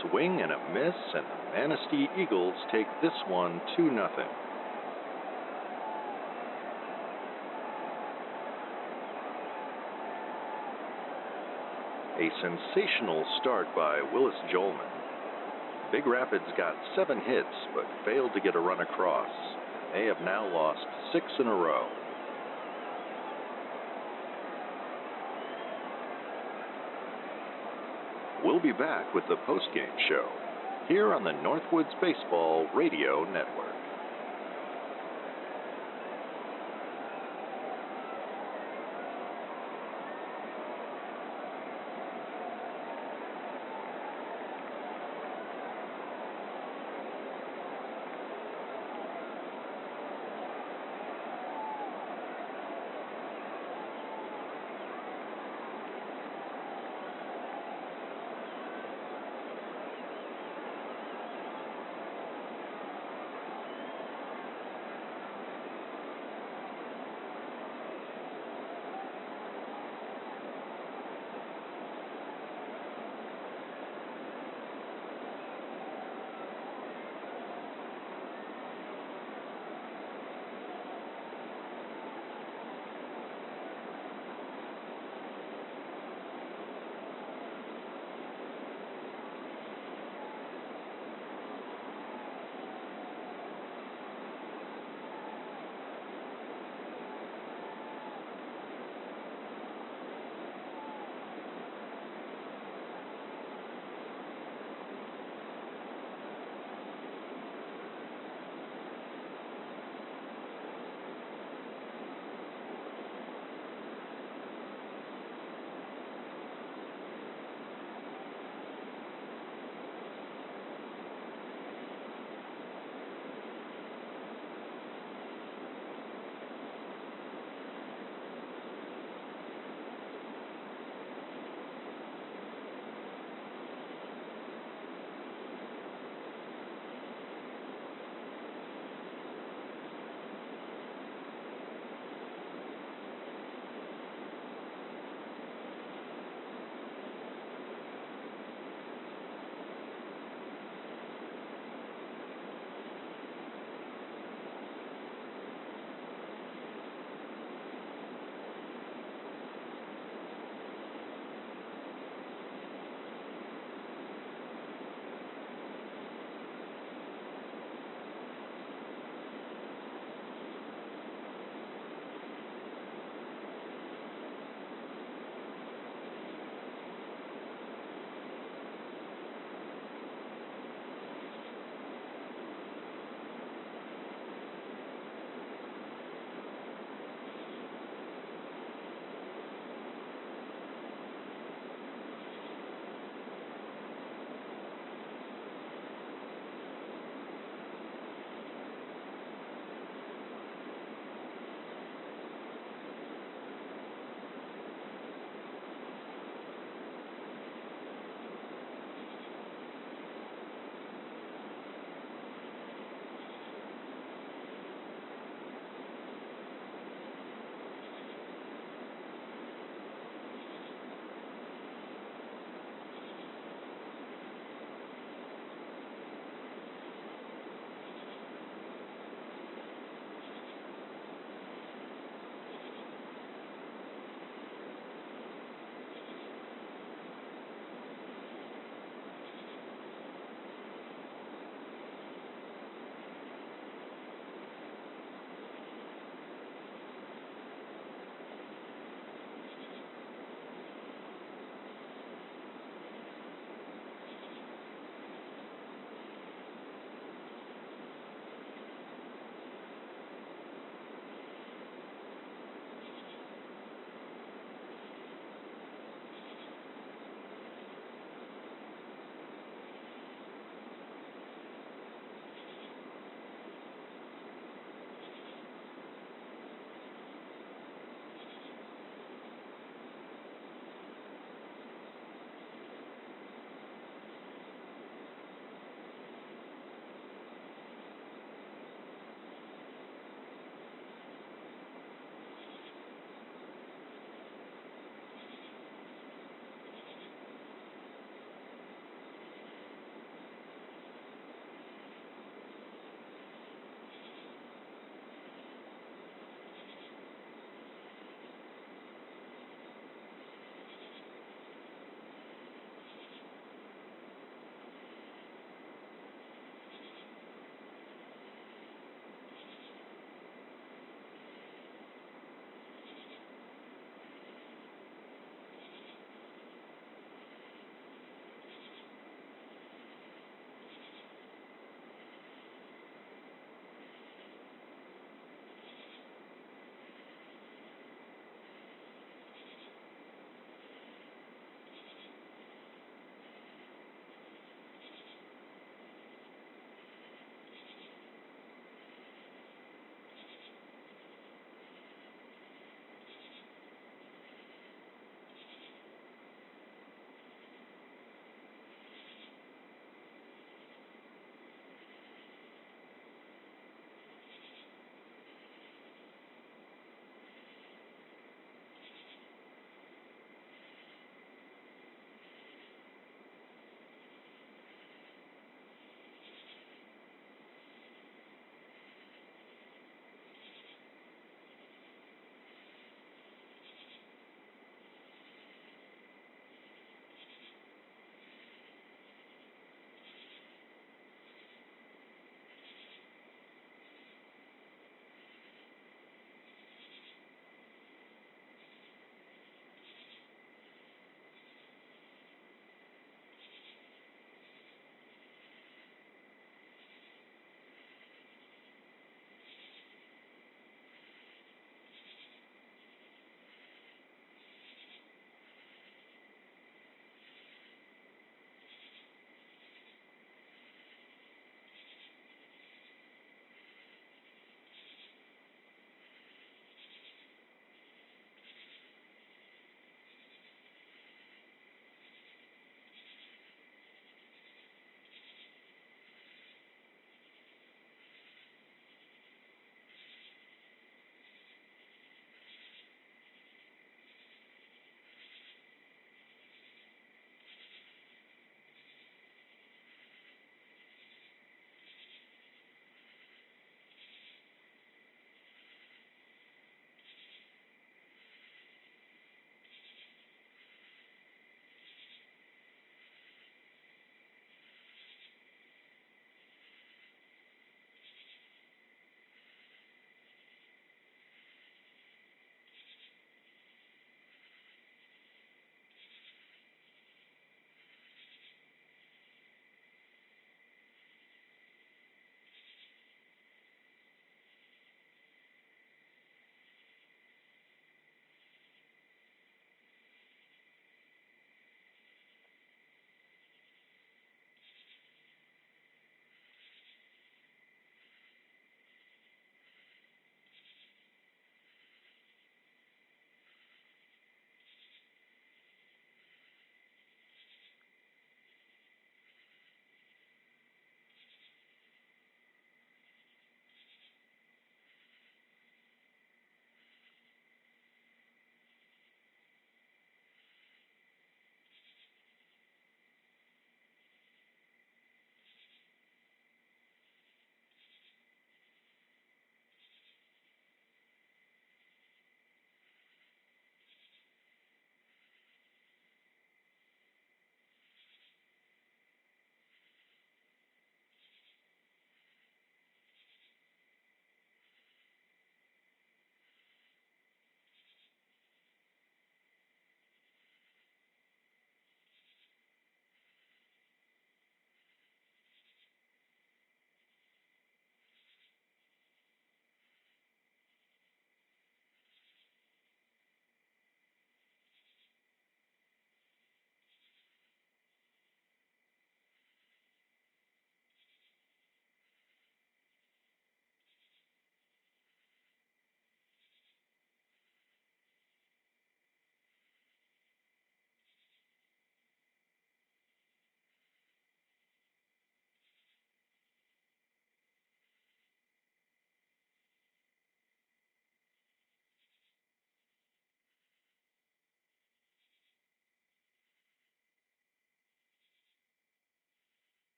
Swing and a miss, and the Manistee Eagles take this one 2-0. A sensational start by Willis Jolman. Big Rapids got 7 hits, but failed to get a run across. They have now lost 6 in a row. We'll be back with the postgame show here on the Northwoods Baseball Radio Network.